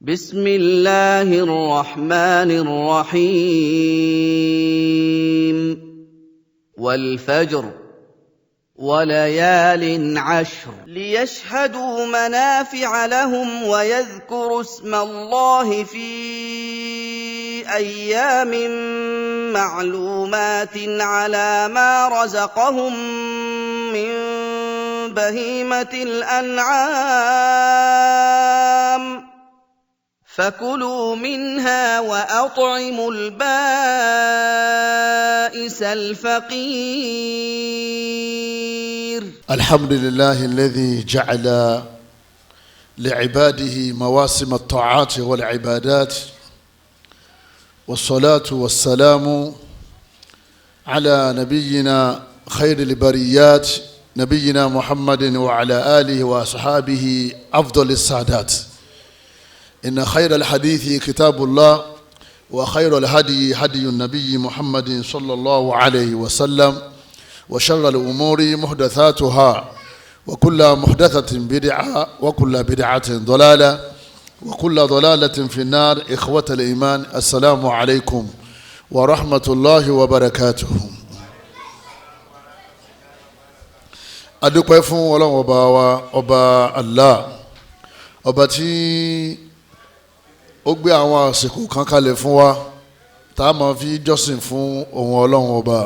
بسم الله الرحمن الرحيم والفجر وليال عشر ليشهدوا منافع لهم ويذكروا اسم الله في أيام معلومات على ما رزقهم من بهيمة الأنعام فكلوا منها وأطعموا البائس الفقير. الحمد لله الذي جعل لعباده مواسم الطاعات والعبادات، والصلاة والسلام على نبينا خير البريات نبينا محمد وعلى آله وأصحابه أفضل السادات. إن خير الحديث كتاب الله، وخير الهدي هدي النبي محمد صلى الله عليه وسلم، وشر الأمور محدثاتها، وكل محدثة بدعة، وكل بدعة ضلالة، وكل ضلالة في النار. إخوة الإيمان، السلام عليكم ورحمة الله وبركاته. adúpẹ́ fún Ọlọ́run ọba wa, ọba Allah, ọba tí ó gbé àwọn àsìkò kan kalẹ̀ fún wa tá a máa fi jọ́sìn fún òun Ọlọ́run ọba.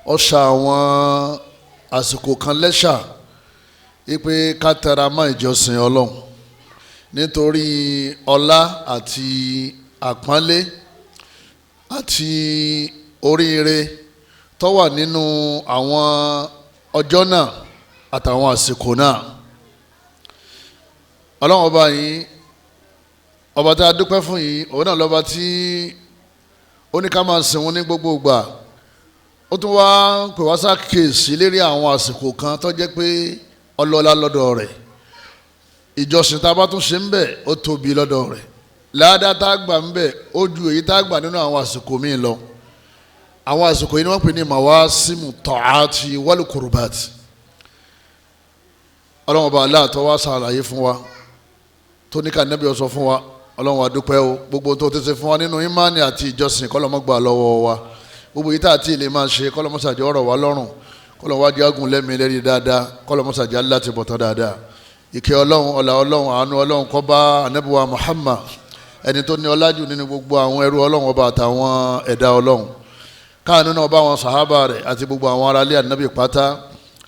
Ó ṣà àwọn àsìkò kan lẹ́ṣà wípé ká tẹra mọ́ ìjọsìn Ọlọ́run nítorí ọlá àti àpọ́nlé àti oríire tó wà nínú àwọn ọjọ́ náà àtàwọn àsìkò náà. Ọlọ́run ọba yìí, ọba tá a dúpẹ́ fún yìí, òun náà lọ́ba tí ó ní ká máa sìn wọ́n ní gbogbo ìgbà. Ó tún wá pè wá ṣàkíyèsí lérí àwọn àsìkò kan tó jẹ́ pé ọlọ́lá lọ́dọ̀ rẹ̀. Ìjọsìn tá a bá tún ṣe ń bẹ̀ ó tóbi lọ́dọ̀ rẹ̀. Ládàá tá a gbà ń bẹ̀ ó ju èyí tá a gbà nínú àwọn àsìkò míì lọ. Àwọn àsìkò yìí ni wọ́n pè ní mawasimu ta'ati wal qurbat. Ọlọ́run ọba Allah tó wá ṣàlàyé fún wa, tó ní ká Nábì ó sọ fún wa. Ọlọ́run wa dúpẹ́ o, gbogbo tó ti ṣe fún wa nínú ìmánì àti ìjọsìn kọ́lọ́mọ́ gbà lọ́wọ́ wa. Gbogbo yìí tá àti ilé máa ṣe kọ́lọ́mọ́ ṣàjẹ́ ọ̀rọ̀ wa lọ́rùn, kọ́lọ́mọ́ wájú agun lẹ́mìí lérí dáadáa, kọ́lọ́mọ́ ṣàjẹ́ Allah ti bọ̀tán dáadáa. Ìkẹ́ Ọlọ́run, ọlá Ọlọ́run, àánú Ọlọ́run kó bá Ànábì wa Muhammad, ẹni tó ní ọlá jù nínú gbogbo àwọn ẹrú Ọlọ́run ọba àtàwọn ẹ̀dá Ọlọ́run. Káànú náà bá àwọn sàhábà rẹ̀ àti gbogbo àwọn aráalé Ànábì pátá,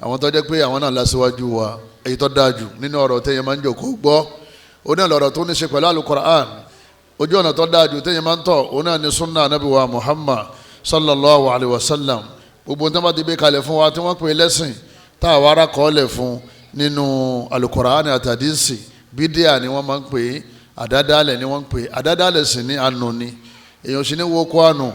àwọn tó jẹ́ pé àwọn náà lásìwájú wa. Èyí tó dáa jù nínú ọ̀rọ̀ tẹ́yẹ máa ń jòkó gbọ́, òun náà lọ̀rọ̀ tó ní ṣe pẹ̀lú Al-Qur'an. Ojú ọ̀nà tó dáa jù tẹ́yẹ máa ń tọ̀, òun náà ní sunna Ànábì wa Muhammad sallallahu alayhi wa sallam. Gbogbo tí wọ́n bá ti gbé kalẹ̀ fún wa tí wọ́n pè lẹ́sìn tá a wá ara kọ́ọ̀lẹ̀ fún nínú Al-Qur'an àti hadisi, bídíà ni wọ́n máa ń pè é, àdádálẹ̀ ni wọ́n ń pè é. Àdádálẹ̀ sì ní ànú ni, èèyàn sì ní wo kó ànú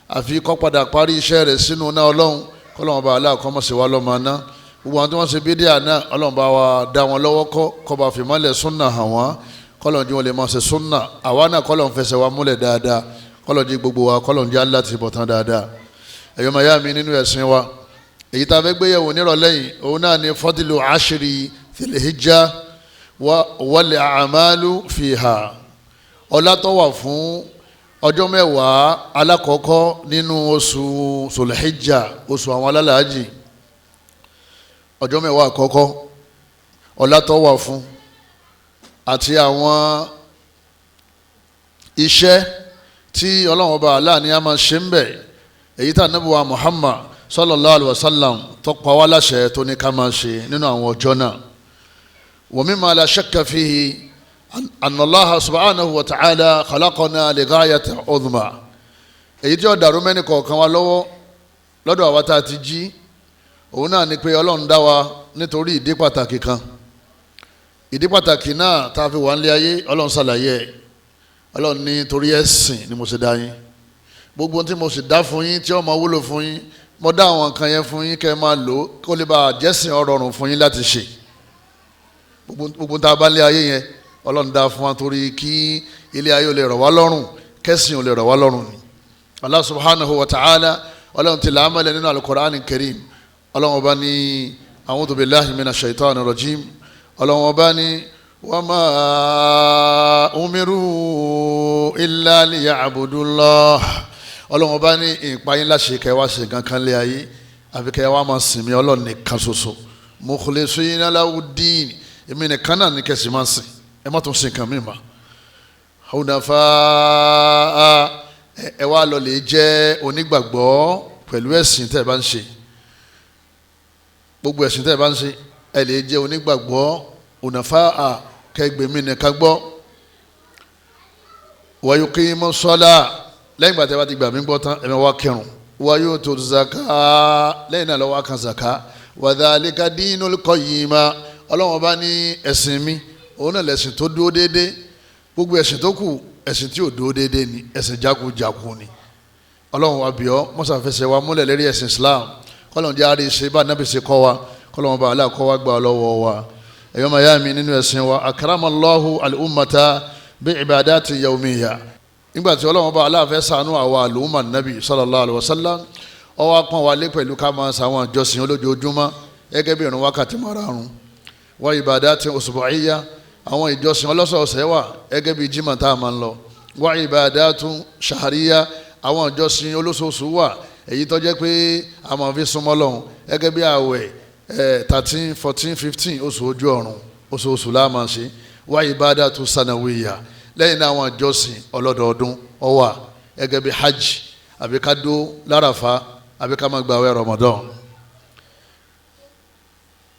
àfi kọ́ padà parí iṣẹ́ rẹ̀ sínú náà Ọlọ́run. kọ́lọ́run bá Allah kó má ṣe wá lọ́mọ náà. Gbogbo àwọn tí wọ́n ṣe bídíà náà, Ọlọ́run bá wa dá wọn lọ́wọ́ kó bá fi mọ́lẹ̀ súnà hàn wọ́n, kọ́lọ́run jí wọn lè máa ṣe súnà. Àwa náà kọ́lọ́run fẹsẹ̀ wa múlẹ̀ dáadáa, kọ́lọ́run jí gbogbo wa, kọ́lọ́run jí Allah ti bọ̀ tán dáadáa. Ẹ̀yọ́ máa yá mi nínú ẹ̀sìn wa, èyí tá a fẹ́ gbéyẹ̀wò nírọ̀lẹ́ yìí, òun náà ni fadlu ashri fil hijja wal a'malu fiha. Ọlá tó wà fún ọjọ́ mẹ́wàá alákọ̀ọ́kọ́ nínú oṣù Sulhijja, oṣù àwọn alálàájì. Ọjọ́ mẹ́wàá àkọ́kọ́, ọlá tó wà fún àti àwọn iṣẹ́ tí Ọlọ́run ọba Allah ní a máa ṣe ń bẹ̀, èyí tá Ànábì wa Muhammad sallallahu alayhi wa sallam tó pa wá láṣẹ tó ní ká máa ṣe nínú àwọn ọjọ́ náà. Wa mimma la shakka fihi anna Allah subhanahu wa ta'ala khalaqana li ghayatin udhma. Èyí tí ó dàrú mẹ́ni kọ̀ọ̀kan wa lọ́wọ́ lọ́dọ̀ àwa tá a ti jí, òun náà ni pé Ọlọ́run dá wa nítorí ìdí pàtàkì kan. Ìdí pàtàkì náà tá a fi wà nílé ayé, Ọlọ́run ṣàlàyé ẹ̀. Ọlọ́run ní torí ẹ̀sìn ni mo ṣe dá yín. Gbogbo tí mo sì dá fún yín tí ó máa wúlò fún yín, mo dá àwọn nǹkan yẹn fún yín kẹ́ ẹ máa lò kó lè bá jẹ́sìn ọ̀rọ̀rùn fún yín láti ṣe. Gbogbo tá a bá lé ayé yẹn, Ọlọ́run dá fún wa torí kí ilé ayé ò lè rọ̀ wá lọ́rùn, kẹ́sìn ò lè rọ̀ wá lọ́rùn ni. Allah subhanahu wa ta'ala, Ọlọ́run ti làámẹ́lẹ̀ nínú Al-Qur'an al-Karim. Ọlọ́run ọba ní a'udhu billahi minash shaitani rajim. Ọlọ́run ọba ní wa ma umiru illa liya'budullah ọlọ́run bá ní ìpayín láṣẹ kẹwàá ṣe kankan lé ayé àfi kẹwàá máa sìn mí ọlọ́run nìkan ṣoṣo mukhlisina lahu-ddin èmi nìkan náà ní kẹsì máa sìn ẹ má tún sìn kan mí ma hunafa ẹ wá lọ lè jẹ́ onígbàgbọ́ pẹ̀lú ẹ̀sìn tẹ́ ẹ bá ń ṣe gbogbo ẹ̀sìn tẹ́ ẹ bá ń ṣe ẹ lè jẹ́ onígbàgbọ́ hunafa kẹgbẹ̀mí nìkan gbọ́ wa yuqimus-salah lẹ́yìn gbàtẹ́ bá ti gbà mí gbọ́ tán ẹ̀mẹ́ wá kírun wa yutu-z-zaka lẹ́yìn náà lọ́wọ́ kan zaka wa dhalika dinul qayyima ọlọ́wọ́n bá ní ẹ̀sìn mi òun náà lẹ̀sìn tó dúró déédéé gbogbo ẹ̀sìn tó kù ẹ̀sìn tí ò dúró déédéé ni ẹ̀sìn jákujàku ni ọlọ́wọ́n wa bíọ́ mọ́sàfẹsẹ̀ wa múlẹ̀ lérí ẹ̀sìn Islam kọ́lọ́n jẹ́ àárẹ̀ ṣe bá nábì ṣe kọ́ wa kọ́lọ́n bá aláà kọ́ wa gbà lọ́wọ́ wa ẹ̀yọ́ máa yá mi nínú ẹ̀sìn wa akramallahu al-ummata bi ibadati yawmiyya nígbà tí ọlọ́run bá aláàfẹ́ ṣàánú àwa àlùmọ̀ nàbì sallallahu alaihi wasallam ó wá pọ́n wa lé pẹ̀lú ká máa ṣàwọn ìjọsìn olójoojúmọ́ gẹ́gẹ́ bí ìrun wákàtí márààrún wa ibadati usbu'iyya àwọn ìjọsìn ọlọ́sọ̀ọ̀sẹ̀ wà gẹ́gẹ́ bí jímọ̀ tá a máa ń lọ wa ibadatu shahriyya àwọn ìjọsìn olóṣooṣù wà èyí tó jẹ́ pé a máa fi súnmọ́ Ọlọ́run gẹ́gẹ́ bí àwẹ̀ 13 14 15 oṣù ojú ọ̀run oṣooṣù la máa ṣe wa ibadatu sanawiyya lẹ́yìn náà àwọn ìjọsìn ọlọ́dọọdún ó wà gẹ́gẹ́ bí hajj àbí ká dó lárafa àbí ká máa gbààwẹ̀ Ramadan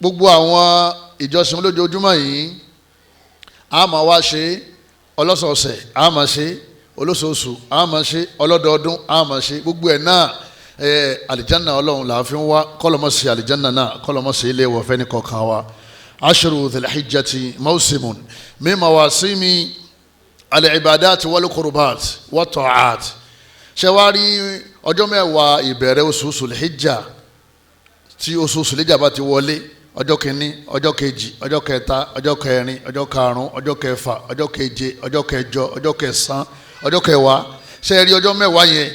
gbogbo àwọn ìjọsìn olójoojúmọ́ yìí a máa wá ṣe ọlọ́sọ̀ọ̀sẹ̀ a máa ṣe olóṣooṣù a máa ṣe ọlọ́dọọdún a máa ṣe gbogbo ẹ̀ náà àlìjánná ọlọ́run là á fi ń wá kọ́lọ́mọ́sí àlìjánná náà kọ́lọ́mọ́sí ilé ìwọ̀fẹ́ ní kọ̀ọ̀kan wa ashru dhil-hijjati mawsimun min mawasimi al-ibadati wal-qurbat wat-ta'at ṣe wá rí ọjọ́ mẹ́wàá ìbẹ̀rẹ̀ oṣù Dhul-Hijjah tí oṣù Dhul-Hijjah bá ti wọlé ọjọ́ kìíní ọjọ́ kejì ọjọ́ kẹta ọjọ́ kẹrin ọjọ́ karùn-ún ọjọ́ kẹfà ọjọ́ keje ọjọ́ kẹjọ ọjọ́ kẹsàn-án ọjọ́ kẹwàá ṣe rí ọjọ́ mẹ́wàá yẹn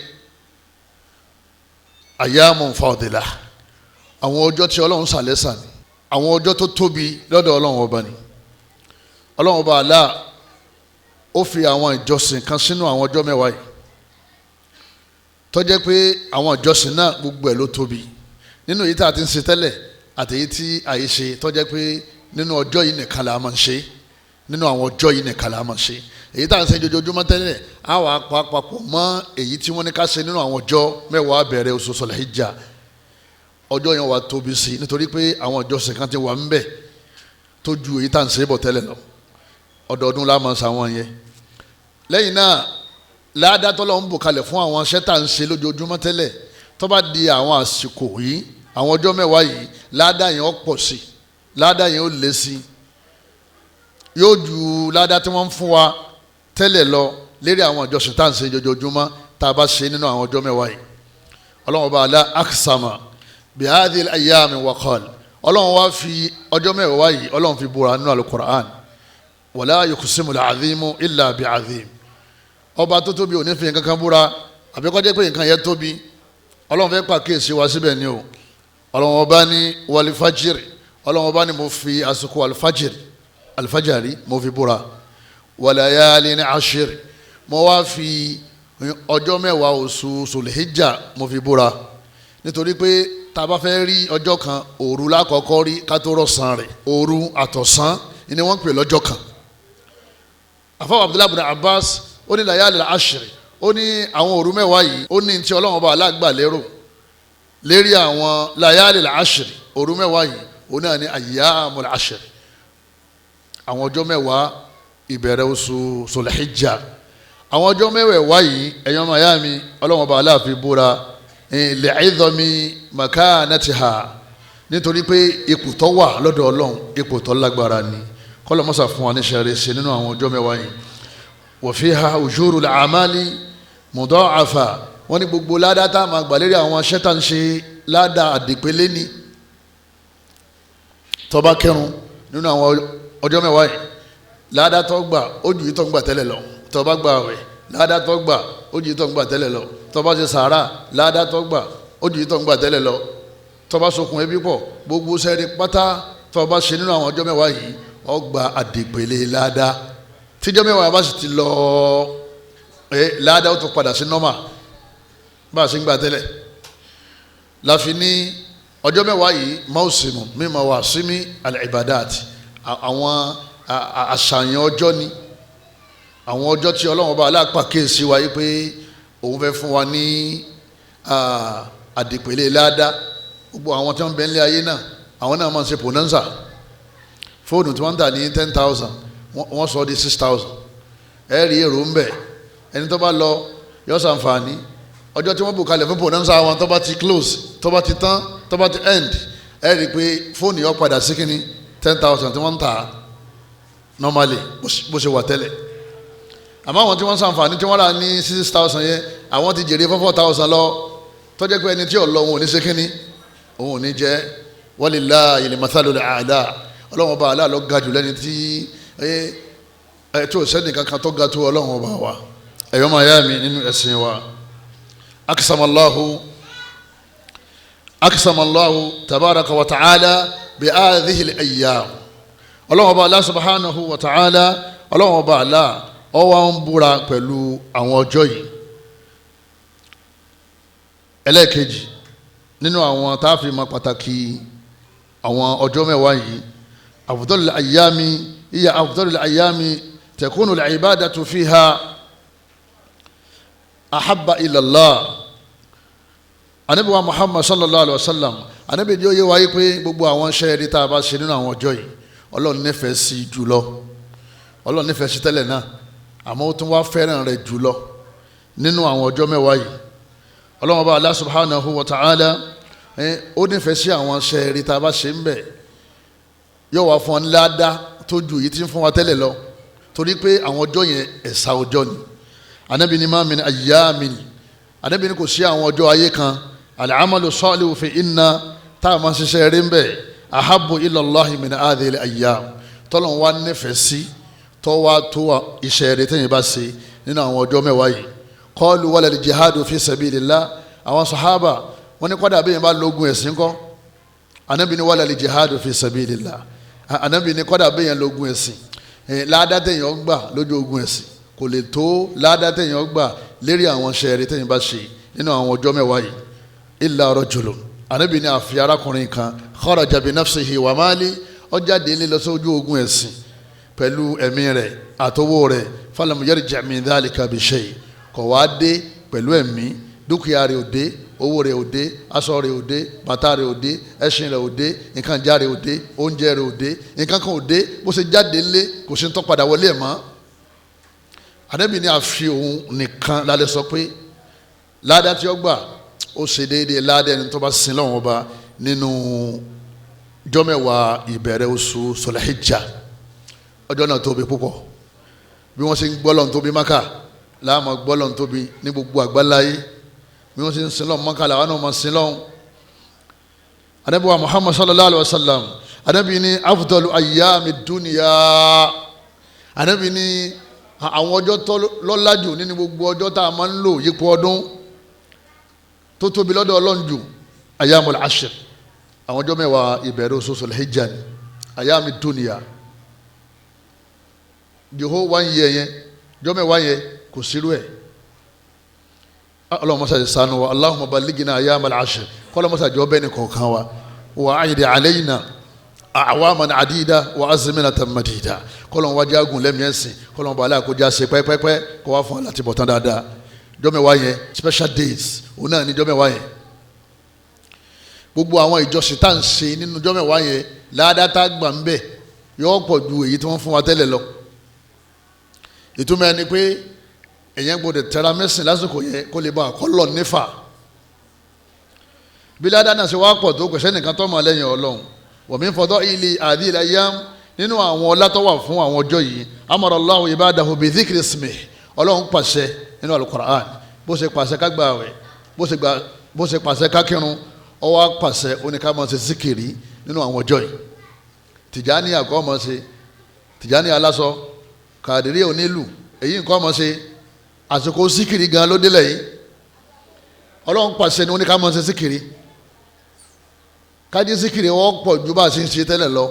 ayyamun fadila àwọn ọjọ́ tí ọlọ́run sàlẹ́sà ni àwọn ọjọ́ tó tóbi lọ́dọ̀ ọlọ́run ọba ni ọlọ́run ọba Allah ó fi àwọn ìjọsìn kan sínú àwọn ọjọ́ mẹ́wàá yìí tó jẹ́ pé àwọn ìjọsìn náà gbogbo ẹ̀ ló tóbi nínú èyí tá a ti ń ṣe tẹ́lẹ̀ àti èyí tí àyè ṣe tó jẹ́ pé nínú ọjọ́ yìí nìkan la máa ń ṣe nínú àwọn ọjọ́ yìí nìkan la máa ń ṣe èyí tá a ń ṣe jojoojúmọ́ tẹ́lẹ̀ á wà á papọ̀ mọ́ èyí tí wọ́n ní ká ṣe nínú àwọn ọjọ́ mẹ́wàá bẹ̀rẹ̀ oṣù Dhul-Hijjah ọjọ́ yẹn wà tóbi sí nítorí pé àwọn ìjọsìn kan ti wà ń bẹ̀ tó ju èyí tá a ń ṣe bọ̀ tẹ́lẹ̀ lọ ọdọọdún la máa ń ṣàwọn yẹn lẹ́yìn náà ládàá tó lọ́n bò kalẹ̀ fún àwọn iṣẹ́ tá à ń ṣe lójoojúmọ́ tẹ́lẹ̀ tó bá di àwọn àsìkò yìí àwọn ọjọ́ mẹ́wàá yìí ládàá yẹn ó pọ̀ sí ládàá yẹn ó lé sí yóò ju ládàá tí wọ́n ń fún wa tẹ́lẹ̀ lọ lérí àwọn ìjọsìn tá à ń ṣe lójoojúmọ́ tá a bá ṣe nínú àwọn ọjọ́ mẹ́wàá yìí ọlọ́run bá alá aksama bihadil ayyami wa qal ọlọ́run wá fi ọjọ́ mẹ́wàá yìí ọlọ́run fi búra nínú alukur'an wala yuqsimu al-azimu illa bi'azim ọba tó tóbi ò ní fi nǹkan kan búra àbí kó jẹ́ pé nǹkan yẹn tóbi ọlọ́run fẹ́ pàkíyèsí wa síbẹ̀ ni o ọlọ́run ọba ní wàlífàjìrì ọlọ́run ọba ní mo fi àsìkò alifajari mo fi búra walayalin ashir mo wá fi ọjọ́ mẹ́wàá oṣù Dhul-Hijjah mo fi búra nítorí pé tá a bá fẹ́ rí ọjọ́ kan òru lákọ̀ọ́kọ́ rí ká tó rọ̀sán rẹ̀ òru àtọ̀sán ni wọ́n pè lọ́jọ́ kan àfọwọ́ Abdullahi ibn Abbas ó ní layalil ashir ó ní àwọn òru mẹ́wàá yìí ó ní tí ọlọ́run ọba alágbà lérò lérí àwọn layalil ashir òru mẹ́wàá yìí ó náà ní ayyamul ashir àwọn ọjọ́ mẹ́wàá ìbẹ̀rẹ̀ oṣù Dhul-Hijjah àwọn ọjọ́ mẹ́wàá yìí ẹ̀yọ́ mayami ọlọ́run ọba aláàfin búra li'idhami makanatiha nítorí pé ipò tó wà lọ́dọ̀ ọlọ́run ipò tó lágbára ni kọ́lọ̀ mọ́sà fún wa níṣẹ́ rẹ̀ ṣe nínú àwọn ọjọ́ mẹ́wàá yìí wa fiha ujurul a'mali mudha'afa wọ́n ní gbogbo ládàá tá a máa gbà lérí àwọn ṣẹ́tà ń ṣe ládàá àdìpélé ni tó bá kẹrun nínú àwọn ọjọ́ mẹ́wàá yìí ládàá tó gbà ó jù yìí tó ń gbà tẹ́lẹ̀ lọ tó bá gbà àwẹ̀ ládàá tó gbà ó jù yìí tó ń gbà tẹ́lẹ̀ lọ tó bá ṣe sàárà ládàá tó gbà ó jù yìí tó ń gbà tẹ́lẹ̀ lọ tó bá sokùn ẹbí pọ̀ gbogbo sẹ́ẹ̀rì pátá tó bá ṣe nínú àwọn ọjọ́ mẹ́wàá yìí ó gba àdìpélé ládàá tíjọ́ mẹ́wàá bá sì ti lọ ládàá ó tún padà sí nọ́mà bá a ṣe ń gbà tẹ́lẹ̀ láfi ní ọjọ́ mẹ́wàá yìí mausimu mímọ wà sími al-ibadat àwọn àṣàyàn ọjọ́ ni àwọn ọjọ́ tí Ọlọ́run bá aláàpàkíyèsí wa yìí pé òun fẹ́ fún wa ní àdìpẹ̀lẹ̀ ládàá gbogbo àwọn tí wọ́n bẹ nílé ayé náà àwọn náà máa ń ṣe bonanza fóònù tí wọ́n ń tà ní 10,000 wọ́n sọ di 6,000 ẹ̀rí èrò ń bẹ̀ ẹni tó bá lọ yọ sàǹfààní ọjọ́ tí wọ́n bù kalẹ̀ fún bonanza wọn tó bá ti close tó bá ti tán tó bá ti end ẹ̀rí pé fóònù yọ padà sí kínní 10,000 tí wọ́n ń tà normally bó ṣe wà tẹ́lẹ̀ àmọ́ àwọn tí wọ́n sàǹfààní tí wọ́n rà ní 6,000 yẹn àwọn ti jèrè 4,000 lọ tó jẹ́ pé ẹni tí ò lọ òun ò ní ṣe kínní òun ò ní jẹ́ walillahil mathalul a'la ọlọ́run ọba àlá ló ga jù lẹ́ni tí tó sẹ́ni kankan tó ga tó ọlọ́run ọba wa ẹ̀yọ́ máa yá mi nínú ẹ̀sìn wa akisamallahu tabaraka wa ta'ala bi hadhihi al-ayyam ọlọ́run ọba àlá subhanahu wa ta'ala ọlọ́run ọba àlá ó wá ń búra pẹ̀lú àwọn ọjọ́ yìí ẹlẹ́ẹ̀kejì nínú àwọn táàfin ma pàtàkì àwọn ọjọ́ mẹ́wàá yìí afdalul ayyami hiya afdalul ayyami takunu al-ibadatu fiha ahabba ila Allah Ànábì wa Muhammad sallallahu alaihi wasallam Ànábì jẹ́ ó yé wáyé pé gbogbo àwọn iṣẹ́ rí tá a bá ṣe nínú àwọn ọjọ́ yìí Ọlọ́run nífẹ̀ẹ́ sí jùlọ Ọlọ́run nífẹ̀ẹ́ sí tẹ́lẹ̀ náà àmọ́ ó tún wá fẹ́ràn rẹ̀ jùlọ nínú àwọn ọjọ́ mẹ́wàá yìí Ọlọ́run bá Allah subhanahu wa ta'ala ó nífẹ̀ẹ́ sí àwọn iṣẹ́ rí tá a bá ṣe ń bẹ̀ yóò wá fún ọ ńláda tó ju èyí tí ń fún wa tẹ́lẹ̀ lọ torí pé àwọn ọjọ́ yẹn ẹ̀sà ọjọ́ ni Ànábì ní ma min ayyamin Ànábì ní kò sí àwọn ọjọ́ ayé kan al-amalu salihu fi inna tá a máa ṣiṣẹ́ rí ń bẹ̀ ahabbu ila Allahi min hadhihi al-ayyam tọ́lọ̀ wá nífẹ̀ẹ́ sí tó wá tó iṣẹ́ rí tẹ́yìn bá ṣe nínú àwọn ọjọ́ mẹ́wàá yìí qalu wala al-jihadu fi sabilillah àwọn sahaba wọ́n ní kọ́dà bí yẹn bá lógun ẹ̀sìn kọ́ Ànábì ní wala al-jihadu fi sabilillah Ànábì ní kọ́dà bí yẹn lógun ẹ̀sìn ládàá tẹ̀yìn ọgbà lójú ogun ẹ̀sìn kò lè tó ládàá tẹ̀yìn ọgbà lérí àwọn ṣẹ́ẹ̀rì tẹ̀yìn bá ṣe nínú àwọn ọjọ́ mẹ́wàá yìí illa rajulun Ànábì ní àfi arákùnrin kan kharaja bi nafsihi wa mali ó jáde lé lọ sójú ogun ẹ̀sìn pẹ̀lú ẹ̀mí rẹ̀ àtọwọ́ rẹ̀ falam yarji' min dhalika bi shay' kò wá dé pẹ̀lú ẹ̀mí dúkìá rẹ̀ ò dé owó rẹ̀ ò dé aṣọ rẹ̀ ò dé bàtà rẹ̀ ò dé ẹṣin rẹ̀ ò dé nǹkan já rẹ̀ ò dé oúnjẹ rẹ̀ ò dé nǹkan kan ò dé bó ṣe jáde lé kò sí tó padà wọlé ẹ̀ mọ́ Ànábì ní àfi òun nìkan lálẹ́ sọ pé ládàá tí ó gbà ó ṣe déédéé ládàá ẹni tó bá sin lọ́wọ́ ọba nínú jọ́mẹ̀wàá ìbẹ̀rẹ̀ oṣù Sul-Hijjah ọjọ́ náà tóbi púpọ̀ bí wọ́n ṣe ń gbọ́ lọ́n tóbi Mákà láàmú gbọ́ lọ́n tóbi ní gbogbo àgbáláyé bí wọ́n ṣe ń sin lọ́n Mákà làwọn náà máa sin lọ́n. Ànábì wa Muhammad sallallahu alayhi wa sallam Ànábì ní afdalu ayyami dunya Ànábì ní àwọn ọjọ́ tó lọ́lájù nínú gbogbo ọjọ́ tá a máa ń lò yípo ọdún tó tóbi lọ́dọ̀ Ọlọ́run jù ayyamul ashr àwọn ọjọ́ mẹ́wàá ìbẹ̀rẹ̀ oṣù Sul-Hijjah ni ayyami dunya jòhó wá ń yẹ yẹn jọ́mẹ̀ wá yẹn kò sírú ẹ̀ Allahumma salli sanu wa Allahumma ballighna ayyamal ashr kọ́lọ́ mọ́sá jọ́ bẹ́ẹ̀ ni kọ̀ọ̀kan wa wa a'id alayna a'waman adida wa azminatan madida kọ́lọ́ wájú agun lẹ́mìí ẹ̀sìn kọ́lọ́ bàálà kó já se pẹ́pẹ́pẹ́ kó wá fún ọ láti bọ̀ tán dáadáa jọ́mẹ̀ wá yẹn special days òun náà ní jọ́mẹ̀ wá yẹn gbogbo àwọn ìjọsìn tá à ń ṣe nínú jọ́mẹ̀ wá yẹn ládàá gbà ń bẹ̀ yọ pọ̀ ju èyí tí wọ́n fún wa tẹ́lẹ̀ lọ ìtumọ̀ ẹni pé èyàn gbọdọ̀ tẹ̀ra mẹ́sìn lásìkò yẹn kó lè bá a kọ́ lọ nífà bí ládàá náà ṣe wá pọ̀ tó kò sẹ́nìkan tó mọ̀ lẹ́yìn Ọlọ́run wa min fadaili hadhihi al-ayyam nínú àwọn ọlá tó wà fún àwọn ọjọ́ yìí amara Allahu ibadahu bi dhikri ismihi Ọlọ́run pàṣẹ nínú al-Qur'an bó ṣe pàṣẹ ká gbààwẹ̀ bó ṣe pàṣẹ ká kírun ó wá pàṣẹ oníkà máa ṣe síkìrì nínú àwọn ọjọ́ yìí Tìjàní àkọ́ máa ṣe Tìjàní aláṣọ Kàdírí onílù èyí nǹkan ọmọ ṣe àsìkò síkìrì gan ló délẹ̀ yìí Ọlọ́run pàṣẹ ni wọ́n ní ká máa ṣe síkìrì kájí síkìrì wọ́n pọ̀ ju bá a ṣe ń ṣe tẹ́lẹ̀ lọ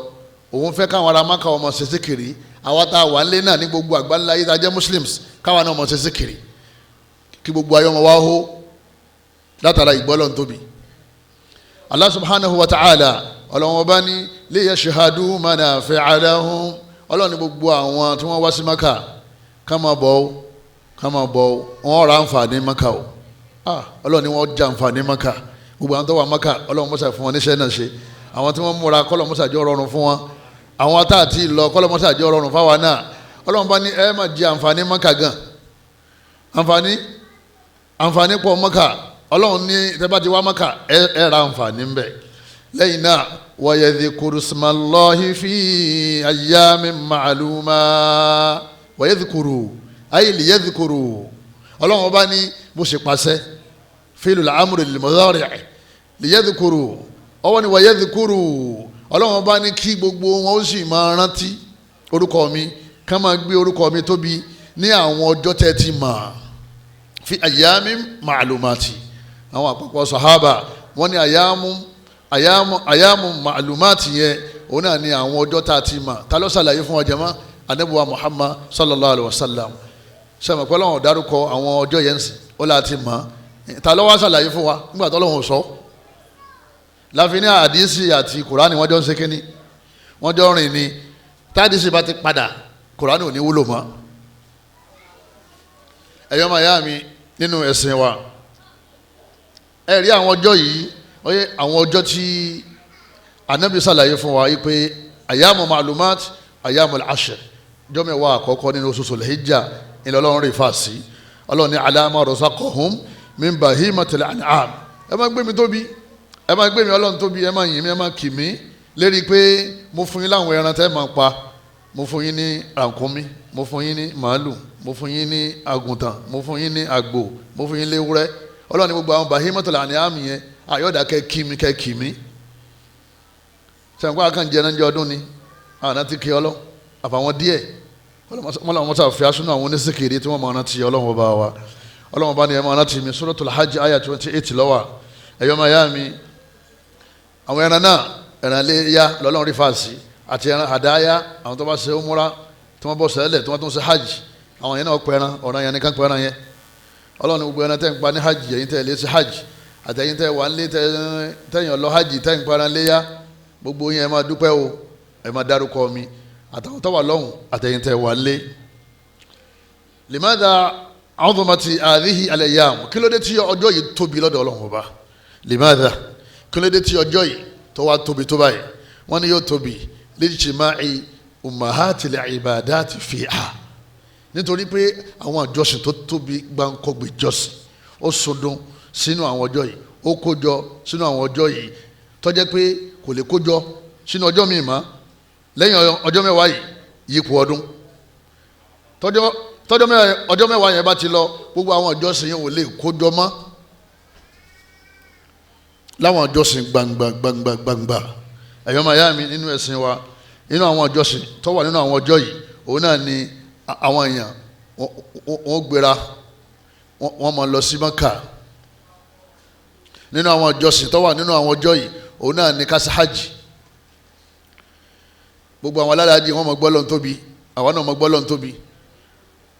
òun fẹ́ káwọn ará Mákà ọmọ ṣe síkìrì àwa tá a wà nílé náà ní gbogbo àgbáńlá yìí tá a jẹ́ muslims káwa náà mọ̀ ṣe síkìrì kí gbogbo ayé ọmọ wa hó látara ìgbọ́lọ̀ tóbi. Allah subhanahu wa ta'ala ọlọ́wọ́n bá ní li yashhadu manafi'a lahum ọlọ́run ní gbogbo àwọn tí wọ́n wá sí maka ká máa bọ̀ wọ́n ra àǹfààní maka o ọlọ́run ní wọ́n já àǹfààní maka gbogbo àwọn tó wà maka ọlọ́run mọ́sà fún wọn níṣẹ́ náà ṣe àwọn tí wọ́n múra kọ́lọ̀ mọ́sà jọ rọrùn fún wọn àwọn tá àti lọ kọ́lọ̀ mọ́sà jọ rọrùn fáwa náà ọlọ́run bá ní ẹ máa jẹ àǹfààní maka gan àǹfààní pọ̀ maka ọlọ́run ní tẹ́ bá ti wá maka ẹ ra àǹfààní ń bẹ lẹ́yìn náà wa yadhkuru ismallahi fi ayyamin ma'luma wa yadhkuru ay liyadhkuru ọlọ́run bá ní bó ṣe pàṣẹ fi'lul amri lil mudari' liyadhkuru ọwọ́ ni wa yadhkuru ọlọ́run bá ní kí gbogbo wọn ó sì máa rántí orúkọ mi ká máa gbé orúkọ mi tóbi ní àwọn ọjọ́ tẹ́ ti mọ̀ fi ayyamin ma'lumati àwọn àpapọ̀ sahaba wọ́n ní ayamu ma'lumati yẹn òun náà ní àwọn ọjọ́ tá a ti mọ̀ ta ló ṣàlàyé fún wa jama anabuwa Muhammad sallallahu alayhi wa sallam sẹ́mi pẹ́ lọ́wọ́ dárúkọ àwọn ọjọ́ yẹn sì ó láti mọ̀ ta ló wá ṣàlàyé fún wa nígbà tó lọ́wọ́ sọ láfi ní àdìsí àti kùránì wọ́n jọ ń ṣe kínní wọ́n jọ rìn ní tádìsí bá ti padà kùránì ò ní wúlò mọ́ ẹ̀yọ́ màá yá mi nínú ẹ̀sìn wa ẹ rí àwọn ọjọ́ yìí oye àwọn ọjọ́ tí anabi ṣàlàyé fún wa yìí pé ayamu ma'lumat ayamu al-ashr ọjọ́ mẹ́wàá àkọ́kọ́ nínú oṣù Sul-Hijjah ilẹ̀ ọlọ́run rè fà sí ọlọ́run ní alama razaqahum min bahimatil an'am ẹ máa gbé mi tóbi ẹ máa gbé mi ọlọ́run tóbi ẹ máa yìn mí ẹ máa kì mí lérí pé mo fún yín láwọn ẹran tẹ́ máa pa mo fún yín ní ràkúnmí mo fún yín ní màálù mo fún yín ní àgùntàn mo fún yín ní àgbò mo fún yín léwúrẹ́ ọlọ́run ní gbogbo àwọn bahimatul an'am yẹn àyọ̀dà kẹ́ kí mi sẹ́ńkọ́ àkànjẹ́ náà jẹ́ ọdún ni àwọn àti kí ọlọ́ àfàwọn díẹ̀ wọ́n làwọn mọ́tà fi asúnú àwọn oníṣèkèrè tí wọ́n máa rántí ọlọ́run ọba wa ọlọ́run ọba ni ẹ máa rántí mi Suratul Hajj ayah 28 lọ́wọ́ ẹ̀yọ́ máa yá mi àwọn ẹran náà ẹran lé yá lọ́lọ́run rí fàásì àti ẹran àdáyá àwọn tó bá ṣe umura tí wọ́n bọ́ sẹ́lẹ̀ tí wọ́n tún ṣe hajj àwọn yẹn náà pẹ̀ran ọ̀ràn yẹn nìkan pẹ̀ran yẹn ọlọ́run gbogbo ẹran tẹ́ ń pa ní hajj ẹ̀yin tẹ́ lé sí hajj àtẹ̀yin tẹ́ wà ń lé tẹ́yìn ọlọ́ hajj tẹ́ ń pẹ̀ran léyà gbogbo yẹn ẹ máa dúpẹ́ o ẹ máa dárúkọ mi àtàwọn tó wà lọ́hùn àtẹ̀yin tẹ́ wà ń lé. limadha azumati hadhihi al-ayyam kí ló dé tí ọjọ́ yìí tóbi lọ́dọ̀ ọlọ́run ọba limadha kí ló dé tí ọjọ́ yìí tó wá tóbi tó báyìí wọ́n ní yóò tóbi lijtima'i ummahatil ibadati fiha nítorí pé àwọn àjọsìn tó tóbi gbáǹkọ́gbè jọ́sìn ó sọdún sínú àwọn ọjọ́ yìí ó kójọ sínú àwọn ọjọ́ yìí tó jẹ́ pé kò lè kójọ sínú ọjọ́ míì mọ́ lẹ́yìn ọjọ́ mẹ́wàá yìí yípo ọdún ọjọ́ mẹ́wàá yẹn bá ti lọ gbogbo àwọn ìjọsìn yẹn ò lè kójọ mọ́ láwọn ìjọsìn gbangba ẹ̀yọ́ máa yá mi nínú ẹ̀sìn wa nínú àwọn ìjọsìn tó wà nínú àwọn ọjọ́ yìí òun náà ni àwọn èèyàn wọ́n gbéra wọ́n máa lọ sí Mákà nínú àwọn ìjọsìn tó wà nínú àwọn ọjọ́ yìí òun náà ni kásá hajj gbogbo àwọn alálàájì wọ́n máa gbọ́ lọ́n tóbi àwọn náà máa gbọ́ lọ́n tóbi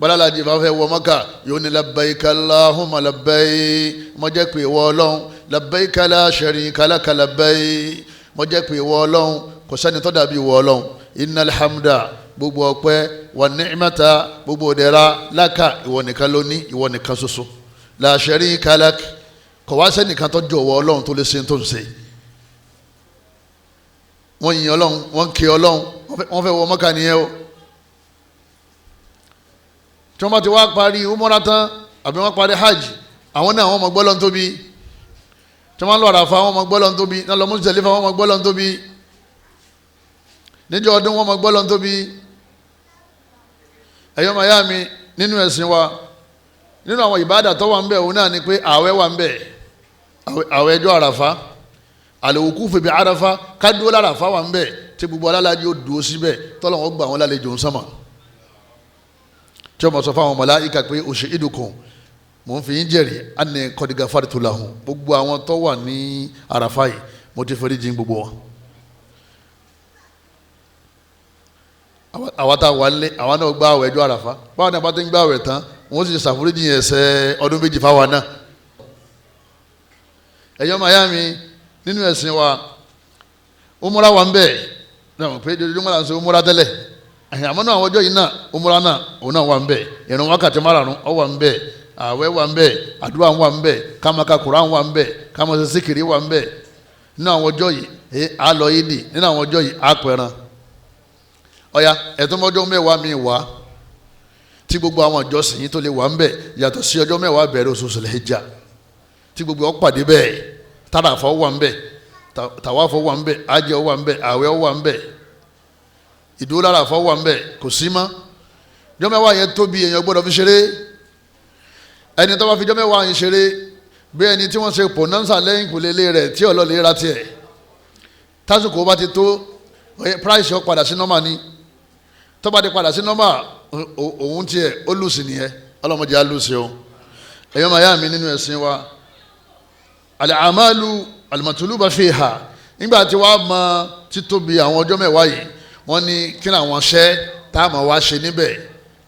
balálàájì bá fẹ́ wọ Mákà yóò ní labbaika Allahumma labbaik mo jẹ́ pé ìwọ Ọlọ́run labbaika la sharika laka labbaik mo jẹ́ pé ìwọ Ọlọ́run kò sẹ́ni tó dàbí ìwọ Ọlọ́run innal hamda gbogbo ọpẹ́ wà ni'mata gbogbo òdẹ̀ra láka ìwọ nìkan ló ní ìwọ nìkan ṣoṣo la sharika lak kò wá sẹ́nìkan tó jọ̀wọ́ Ọlọ́run tó lè ṣe tó ń ṣe wọ́n yin Ọlọ́run wọ́n ké Ọlọ́run wọ́n fẹ́ wọ Mákà nìyẹn o tí wọ́n bá ti wá parí umura tán àbí wọ́n parí hajj àwọn náà wọ́n mọ̀ gbọ́ lọ́n tóbi tí wọ́n lọ Àràfà wọ́n mọ̀ gbọ́ lọ́n tóbi náà lọ Muzdalifa wọ́n mọ̀ gbọ́ lọ́n tóbi níjọ́ ọdún wọ́n mọ̀ gbọ́ lọ́n tóbi ẹ̀yọ́ màá yá mi nínú ẹ̀sìn wa nínú àwọn ìbádà tó wà ń bẹ̀ òun náà ni pé ààwẹ̀ wà ń bẹ̀ ààwẹ̀ ẹjọ́ Àràfà al-wuquf bi Àràfà kádúró l'Àràfà wà ń bẹ̀ tí gbogbo alálàájì ó dúró síbẹ̀ tọ́lọ́wọ́n gbà wọ́n lálejò ń sánmà tí wọ́n sọ fáwọn màláíkà pé ushidukum mò ń fi yín jẹ́rìí anni qad ghafartu lahum gbogbo àwọn tó wà ní Àràfà yìí mo ti forí jìn gbogbo wọn. àwa tá a wà lé àwa náà gba àwẹ̀ ọjọ́ àràfá báwa náà bá ti ń gba àwẹ̀ tán wọ́n sì ṣàforíjì ẹ̀ṣẹ̀ ọdún méjì fáwa náà. ẹ̀yọ́ mayami nínú ẹ̀sìn wa umura wà ń bẹ̀ náà pé ojoojúmọ́ là ń ṣe umura tẹ́lẹ̀ àmọ́ náà àwọn ọjọ́ yìí náà umura náà òun náà wà ń bẹ̀ ìrun wákàtí márùn-ún ó wà ń bẹ̀ àwẹ̀ wà ń bẹ̀ àdúrà wà ń bẹ̀ kámaka Kùránì wà ń bẹ̀ kámọ́sẹ̀ síkìrì wà ń bẹ̀ nínú àwọn ọjọ́ yìí á lọ yídì nínú àwọn ọjọ́ yìí á pẹran ọ̀ya ẹ̀tọ́mọjọ́ mẹ́wàá mi wá tí gbogbo àwọn ìjọsìn yìí tó lè wà ń bẹ̀ yàtọ̀ sí ọjọ́ mẹ́wàá bẹ̀rẹ̀ oṣù Sulhijja tí gbogbo ọ pàdé bẹ́ẹ̀ tàràfọ́ wà ń bẹ̀ tàwáfọ́ wà ń bẹ̀ àjẹ́ wà ń bẹ̀ àwẹ̀ wà ń bẹ̀ ìdúrólárafọ́ wà ń bẹ̀ kò sí mọ́ ọjọ́ mẹ́wàá yẹn tóbi èèyàn gbọ́dọ̀ fi ṣeré ẹni tó bá fi ọjọ́ mẹ́wàá yẹn ṣeré bí ẹni tí wọ́n ṣe pònánsà lẹ́yìn kùlélé rẹ̀ tí ọlọ́lẹ̀ ra tiẹ̀ tásìkò bá ti tó price ó padà sí nọ́mà ni tó bá ti padà sí nọ́mà òun tiẹ̀ ó lùsì nìyẹn ọlọ́mọdé á lùsì o ẹ̀yọ́ màá yá mi nínú ẹ̀sìn wa al-a'malu al-matluba fiha nígbà tí wàá mọ títóbi àwọn ọjọ́ mẹ́wàá yìí wọ́n ní kí ni àwọn iṣẹ́ tá a máa wá ṣe níbẹ̀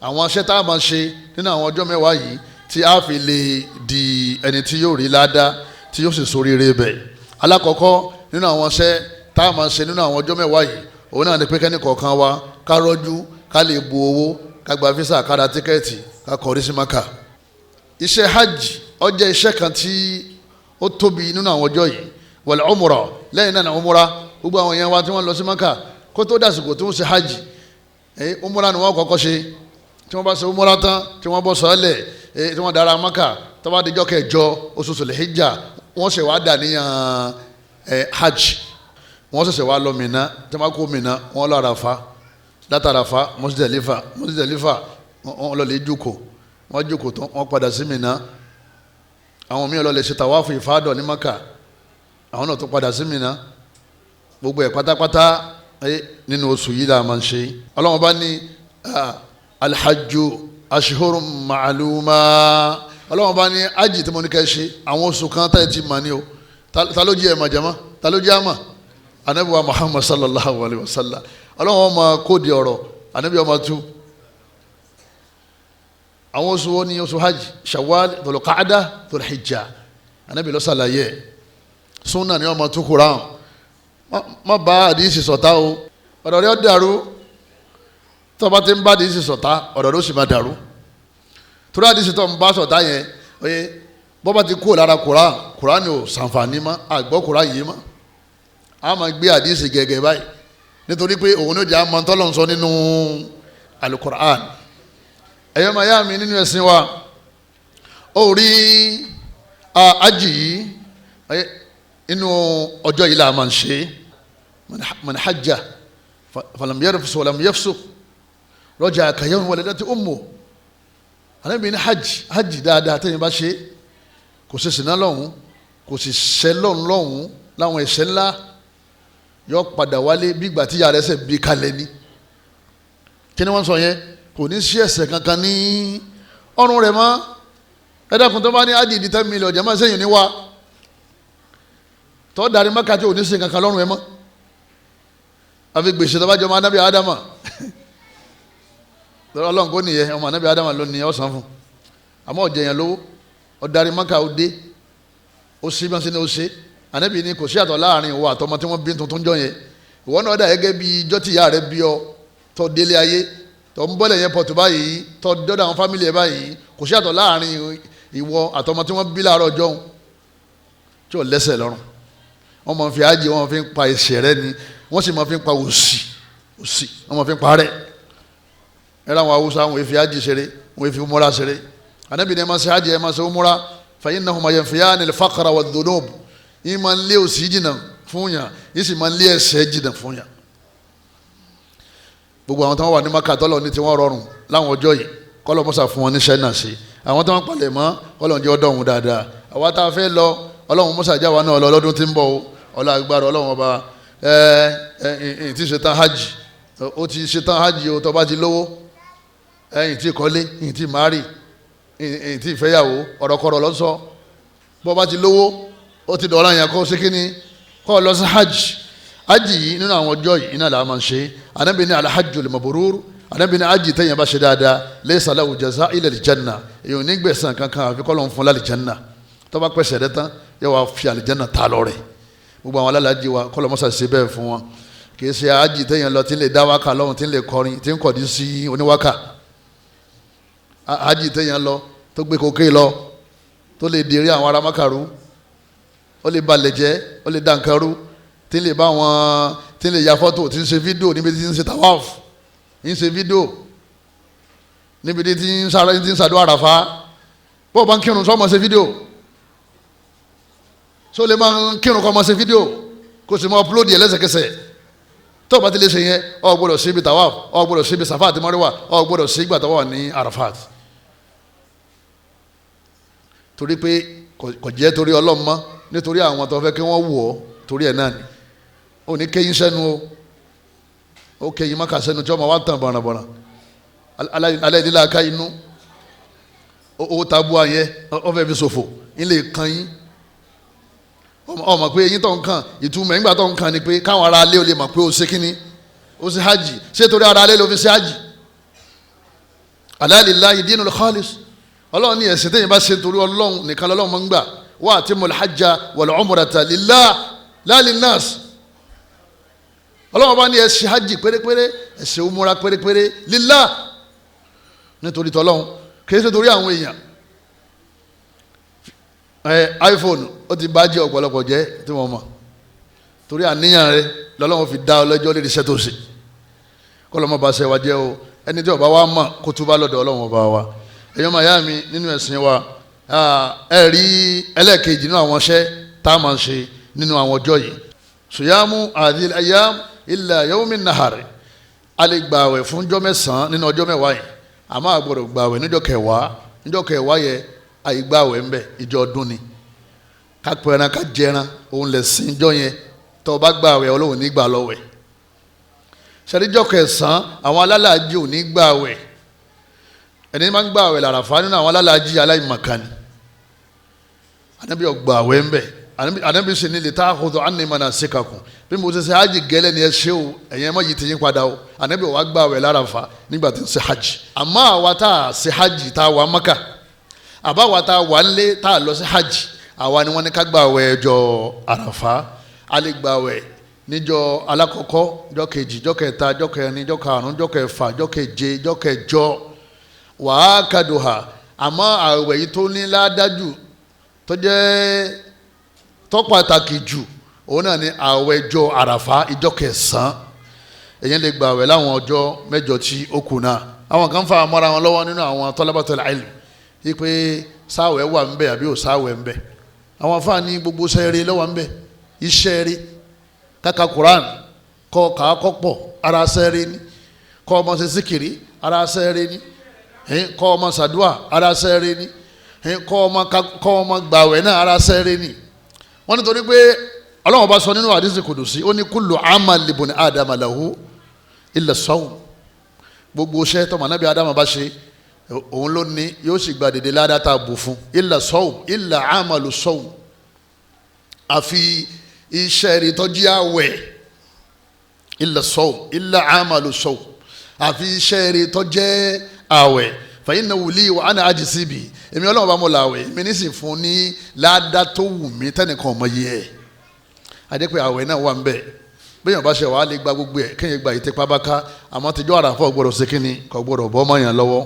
àwọn iṣẹ́ tá a máa ṣe nínú àwọn ọjọ́ mẹ́wàá yìí tí a fi lè di ẹni tí yóò rí ládàá tí yóò sì ṣoríire bẹ̀ alákọ̀ọ́kọ́ nínú àwọn iṣẹ́ tá a máa ṣe nínú àwọn ọjọ́ mẹ́wàá yìí òun náà ni pé kẹ́ni kọ̀ọ̀kan wa ká rọ́jú ká lè bu owó ká gba físà ká ra tíkẹ́ẹ̀tì ká kọrí sí Mákà. iṣẹ́ hajj ó jẹ́ iṣẹ́ kan tí ó tóbi nínú àwọn ọjọ́ yìí wal umra lẹ́yìn náà umra gbogbo àwọn èèyàn wa tí wọ́n lọ sí Mákà kó tó dàsìkò tó ń ṣe hajj umra ni wọ́n kọ́kọ́ ṣe tí wọ́n bá ṣe umra tán tí wọ́n bọ́ sọ́ọ́lẹ̀ tí wọ́n dára Mákà tó bá dijọ́ kẹjọ oṣù Sulhijja wọ́n ṣe wá dà níyàn hajj wọ́n ṣẹ̀ṣẹ̀ wá lọ Mínà tí wọ́n kó Mínà wọ́n lọ Àràfá látàràfá Muzdalifa wọ́n lọ lè jókòó wọ́n jókòó tán wọ́n padà sí Mínà àwọn míì lọ lè ṣe tàwáfù ìfádọ̀ ní Mákà àwọn náà tó padà sí Mínà gbogbo ẹ̀ pátápátá nínú oṣù yìí la máa ń ṣe Ọlọ́run bá ní alhajju ashhurun ma'luma Ọlọ́run bá ní ájì tí mo ní kẹ́ ṣe àwọn oṣù kan tá ẹ ti mà ní o ta ló jí ẹ̀ màjàmá ta ló jí àmà anabi wa Muhammad sallallahu alayhi wa sallam Ọlọ́run ọmọ kóòdì ọ̀rọ̀ anabi ọmọ tú àwọn oṣù wo ni oṣù hajj Shawwal Dhul-Qa'dah Dhul-Hijjah anabi ló ṣàlàyé sunna ni ọmọ tú Quran má bá àdìsí sọ̀tá o ọ̀rọ̀ rẹ̀ ó dàrú tó bá ti ń bá àdìsí sọ̀tá ọ̀rọ̀ rẹ̀ ó sì máa dàrú torí àdìsí tó ń bá sọ̀tá yẹn oye bọ́ bá ti kú lára Quran ni ò sànfàní mọ́ àgbọ̀ Quran yìí mọ́ a máa gbé àdìsí gẹ́gẹ́ báyìí nítorí pé òun ló jẹ́ àmọ́ tọ́lọ̀ ń sọ nínú alukur'an ẹ̀yọ́ máa yá mi nínú ẹ̀sìn wa ó rí ájì yìí inú ọjọ́ yìí la máa ń ṣe man hajja falam yarfus walam yafsuq raja'a ka yawmi waladati ummuh Ànábì ní hajj dáadáa tẹ́yìn bá ṣe kò sì sìnà lọ́hùn kò sì ṣẹ́ lọ́hùn láwọn ẹ̀ṣẹ̀ ńlá yọ padà wálé bí ìgbà tí yàrá ẹsẹ̀ bí kalẹ̀ ni kí ni wọ́n sọ yẹn kò ní sí ẹ̀ṣẹ̀ kankan ní ọrùn rẹ̀ mọ́ ẹ dákun tó bá ní ájì di 10 million jẹ́ máa sẹ́yìn ní wa tó darí Mákà tí ò ní sí kankan lọ́rùn ẹ mọ́ àfi gbèsè tó bá jọ ọmọ anábì Ádámà lọ́rọ̀ ọlọ́run kò nìyẹn ọmọ anábì Ádámà ló ní ọ̀sán fún àmọ́ ọ̀jẹ̀ yẹn lówó ó darí Mákà ó dé ó sí bí wọ́n ṣe ní ó ṣe Ànábì ní kò sí àtọ̀ láàrin ìwọ àtọmọ tí wọ́n bí tuntun jọ yẹn ìwọ náà dà gẹ́gẹ́ bí ijọ́ tí ìyá rẹ bí ọ tó délé ayé tó ń bọ́lẹ̀ yẹn pọ̀tù báyìí tó dọ́dọ̀ àwọn fámìlì ẹ báyìí kò sí àtọ̀ láàrin ìwọ àtọmọ tí wọ́n bí láàárọ̀ ọjọ́ tí ò lẹ́sẹ̀ lọ́rùn wọ́n máa fi ájì wọ́n fi ń pa ẹ̀ṣẹ̀ rẹ ni wọ́n sì máa fi ń pa òṣì wọ́n máa fi ń pa rẹ̀ ẹ láwọn Haúsá wọn fi ájì ṣeré wọn fi umura ṣeré Ànábì ní ẹ máa ṣe ájì ẹ máa ṣe umura fa innahuma yanfiyani al-faqra wad-dhunub yìí máa ń lé òṣì jìnnà fún yàn yìí sì máa ń lé ẹ̀ṣẹ̀ jìnnà fún yàn gbogbo àwọn tí wọ́n wà ní Mákà tọ́lọ̀ ní tí wọ́n rọrùn láwọn ọjọ́ yìí kọ́lọ̀ mọ́sà fún wọn níṣẹ́ náà sí àwọn tí wọ́n palẹ̀ mọ́ kọ́lọ̀ jẹ́ ọdọ̀ ọ̀hún dáadáa àwa tá a fẹ́ lọ ọlọ́run mọ́sà já wa náà lọ lọ́dún tí ń bọ̀ ọlá agbára ọlọ́run ọba ti ṣetán hajj ó ti ṣetán hajj o tó bá ti lówó ti kọ́lé ti mari ti fẹ́yàwó ọ̀rọ̀kọ̀rọ̀ lọ́sọ bó bá ti lówó ó ti dọ̀ọ́ra yẹn kó ṣe kí ni kó lọ sí hajj yìí nínú àwọn ọjọ́ yìí iná làá máa ń ṣe anabi ní alhajjul mabrur anabi ní ají tẹ̀yìn bá ṣe dáadáa laysa lahu jazaa illa aljanna èyàn ní gbẹ̀san kankan àfi kọ́lọ́n fún lálìjanna tó bá pẹ̀sẹ̀ rẹ tán yóò wá fi àlìjanna ta lọ́rẹ̀ gbogbo àwọn alálàájì wa kọ́lọ́ mọ́sá ṣe bẹ́ẹ̀ fún wọn kì í ṣe ají tẹ̀yìn lọ tí ń lè dá wákà lọ́hùn tí ń lè kọrin tí ń kọ̀dí sí oníwákà ají tẹ̀yìn lọ tó gbé kókè lọ tó lè dèrè àwọn ará makaru ó lè balẹ̀ jẹ́ ó lè dànkarú tí ń lè bá wọn tí ń lè ya fọ́tò tí ń ṣe fídíò níbi tí ń ṣe tawaf ń ṣe fídíò níbi tí ń ṣàdúrà àràfá bọ́ọ̀ bá ń kírun sọ́ọ́ mọ̀ ṣe fídíò só lè máa ń kírun kọ́ mọ̀ ṣe fídíò kó sì máa upload yẹ lẹ́sẹ̀kẹsẹ̀ tó o bá ti lè ṣe yẹn o gbọ́dọ̀ ṣe ibi tawaf o gbọ́dọ̀ ṣe ibi Safa àti Marwa o gbọ́dọ̀ ṣe ìgbà tó wà ní Arafat torí pé kò jẹ́ torí Ọlọ́run mọ́ nítorí àwọn tó fẹ́ kí wọ́n wù ọ́ torí ẹ̀ náà ni ó ní kéyìn sẹ́nu ó kéyìn má kà sẹ́nu tí wọ́n máa wá tàn bọ̀nàbọ̀nà aláìdílé aka inú owó tabu ayẹ ọfẹ́ fi ṣòfò ilé kan yín ọmọ pé eyín tó ń kàn ìtumọ̀ nígbà tó ń kàn ni pé káwọn ará alé ó lè mọ̀ pé ó ṣe kíní ó ṣe hajj ṣé torí ará alé ló fi ṣe hajj ala lillahi dinul khalis ọlọ́run ní ẹ̀sìn tẹ́yìn bá ṣe torí ọlọ́run nìkan lọ́lọ́run máa ń gbà wa atimul hajja wal umrata lillah la linnas ọlọ́run bá ní ẹ ṣe hajj pérépéré ẹ ṣe umura pérépéré lillah nítorí tọ́lọ́run kì í ṣe torí àwọn èèyàn iPhone ó ti bá jẹ́ ọ̀pọ̀lọpọ̀ jẹ́ tí wọ́n mọ̀ torí àníyàn rẹ lọ́lọ́run fi dá ọlọ́jọ́ lè ṣẹ́ tó ṣe kọ́lọ́mọ bá ṣe wá jẹ́ o ẹni tí ó bá wá mọ̀ kó túbá lọ́dọ̀ ọlọ́run ọba wa èèyàn máa yá mi nínú ẹ̀sìn wa ẹ rí ẹlẹ́ẹ̀kejì nínú àwọn iṣẹ́ tá a máa ń ṣe nínú àwọn ọjọ́ yìí suyamu adil ayam illa yawmin nahari a lè gbààwẹ̀ fún ọjọ́ mẹ́sàn-án nínú ọjọ́ mẹ́wàá yìí àmọ́ a gbọ́dọ̀ gbààwẹ̀ níjọ́ kẹwàá yẹ àìgbààwẹ̀ ńbẹ ìjọ ọdún ni ká pẹran ká jẹran òun lè sin ìjọ yẹn tó o bá gbààwẹ̀ Ọlọ́run ní gbà lọ́wẹ̀ ṣàdíjọ́ kẹsàn-án àwọn alálàájì ò ní gbààwẹ̀ ẹni máa ń gbààwẹ̀ làràfà nínú àwọn alálàájì aláìmọ̀kan ni Ànábì ò gbààwẹ̀ ńbẹ Ànábì sì ní lè tá àkóso àní manasikakum bí mo ṣe ṣe hajj gẹ́lẹ́ ni ẹ ṣe o ẹ̀yẹn mọ̀ yìí ti yín padà o Ànábì ò wá gbààwẹ̀ làràfà nígbà tí ń ṣe hajj àmọ́ àwa tá a ṣe hajj tá a wà Mákà àbáwa tá a wà nílé tá a lọ sí hajj àwa ni wọ́n ní ká gbààwẹ̀ ọjọ́ àràfà a lè gbààwẹ̀ níjọ́ alákọ̀ọ́kọ́ jọ́ kejì jọ́ kẹta jọ́ kẹrin jọ́ karùn-ún jọ́ kẹfà jọ́ keje jọ́ kẹjọ wàá kàdùhà àmọ́ àwẹ̀ yìí tó ní ládájú tó jẹ́ tó pàtàkì jù òun náà ni àwẹ̀ ọjọ́ àràfà ìjọ́ kẹsàn-án èyàn lè gbààwẹ̀ láwọn ọjọ́ mẹ́jọ tí ó kù náà àwọn kan fà mọ́ra wọn lọ́wọ́ nínú àwọn talabatul ilm yí pé sáwẹ̀ wà ń bẹ àbí ò sáwẹ̀ ń bẹ àwọn afáàní gbogbo sẹ́ẹ̀rẹ́ lọ́wọ́ ń bẹ iṣẹ́ rí kàkà Quran kọ́ kàákọ́ pọ̀ ara sẹ́ẹ̀rẹ́ ni kọ́ ọmọ ṣe síkìrì ara sẹ́ẹ̀rẹ́ ni kọ́ ọmọ sàdúà ara sẹ́ẹ̀rẹ́ ni kọ́ ọmọ gbàwẹ̀ náà ara sẹ́ẹ̀rẹ́ ni wọ́n nítorí pé Ọlọ́run bá sọ nínú àdísì kùdùsí ó ní kullu amal libni adama lahu illa sawm gbogbo iṣẹ́ tọ́mọ anábì adama bá ṣe òun ló ní yóò sì gba dèdè ládàtà bù fún illa sawm illa amalu sawm àfi iṣẹ́ rí tọ́jú àwẹ̀ illa sawm illa amalu sawm àfi iṣẹ́ rí tọ́jú àwẹ̀ fa innahu li wa ana ajzi bi èmi Ọlọ́run bá mọ̀ láwẹ̀ èmi ní sì fún ní ládà tó wù mí tẹ́nìkan ọmọ yìí ẹ̀ adẹ́pẹ́ àwẹ̀ náà wà ń bẹ̀ bẹ́ẹ̀ bá ṣe wàá lè gba gbogbo ẹ̀ kéèyàn gba ìtẹ́pá bá ká àmọ́ tíjọ́ àràfọ́ gbọ́dọ̀ ṣe kínní kò gbọ́dọ̀ bọ́ mọ́ yàn lọ́wọ́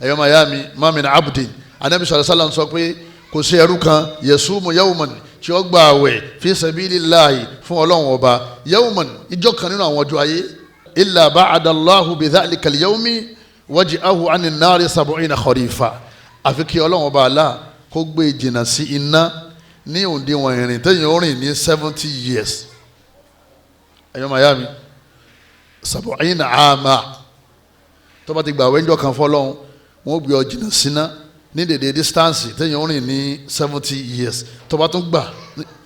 ẹ̀yọ́ mayami mamin abdin anabi sallallahu alaihi wasallam sọ pé kò sí ẹrú kan yasumu yawman tí ó gba àwẹ̀ fi sabilillahi fún Ọlọ́run ọba yawman ìjọ kan nínú àwọn ọjọ́ ayé illa ba'ada Allahu bi dhalika al-yawmi waj'ahu 'ani an-nari 70 kharifa àfi kí Ọlọ́run ọba Allah kó gbé jìnnà sí iná ní òǹdíwọ̀n ìrìn tẹ́yìn orin ní 70 years ẹ̀yọ́ mayami 70 àmà tó bá ti gbà wẹ́njọ́ kan fọ́lọ́run wọ́n gbé ọ jìnnà síná ní dèdè distance tẹ́yìn orin ní 70 years tó bá tún gbà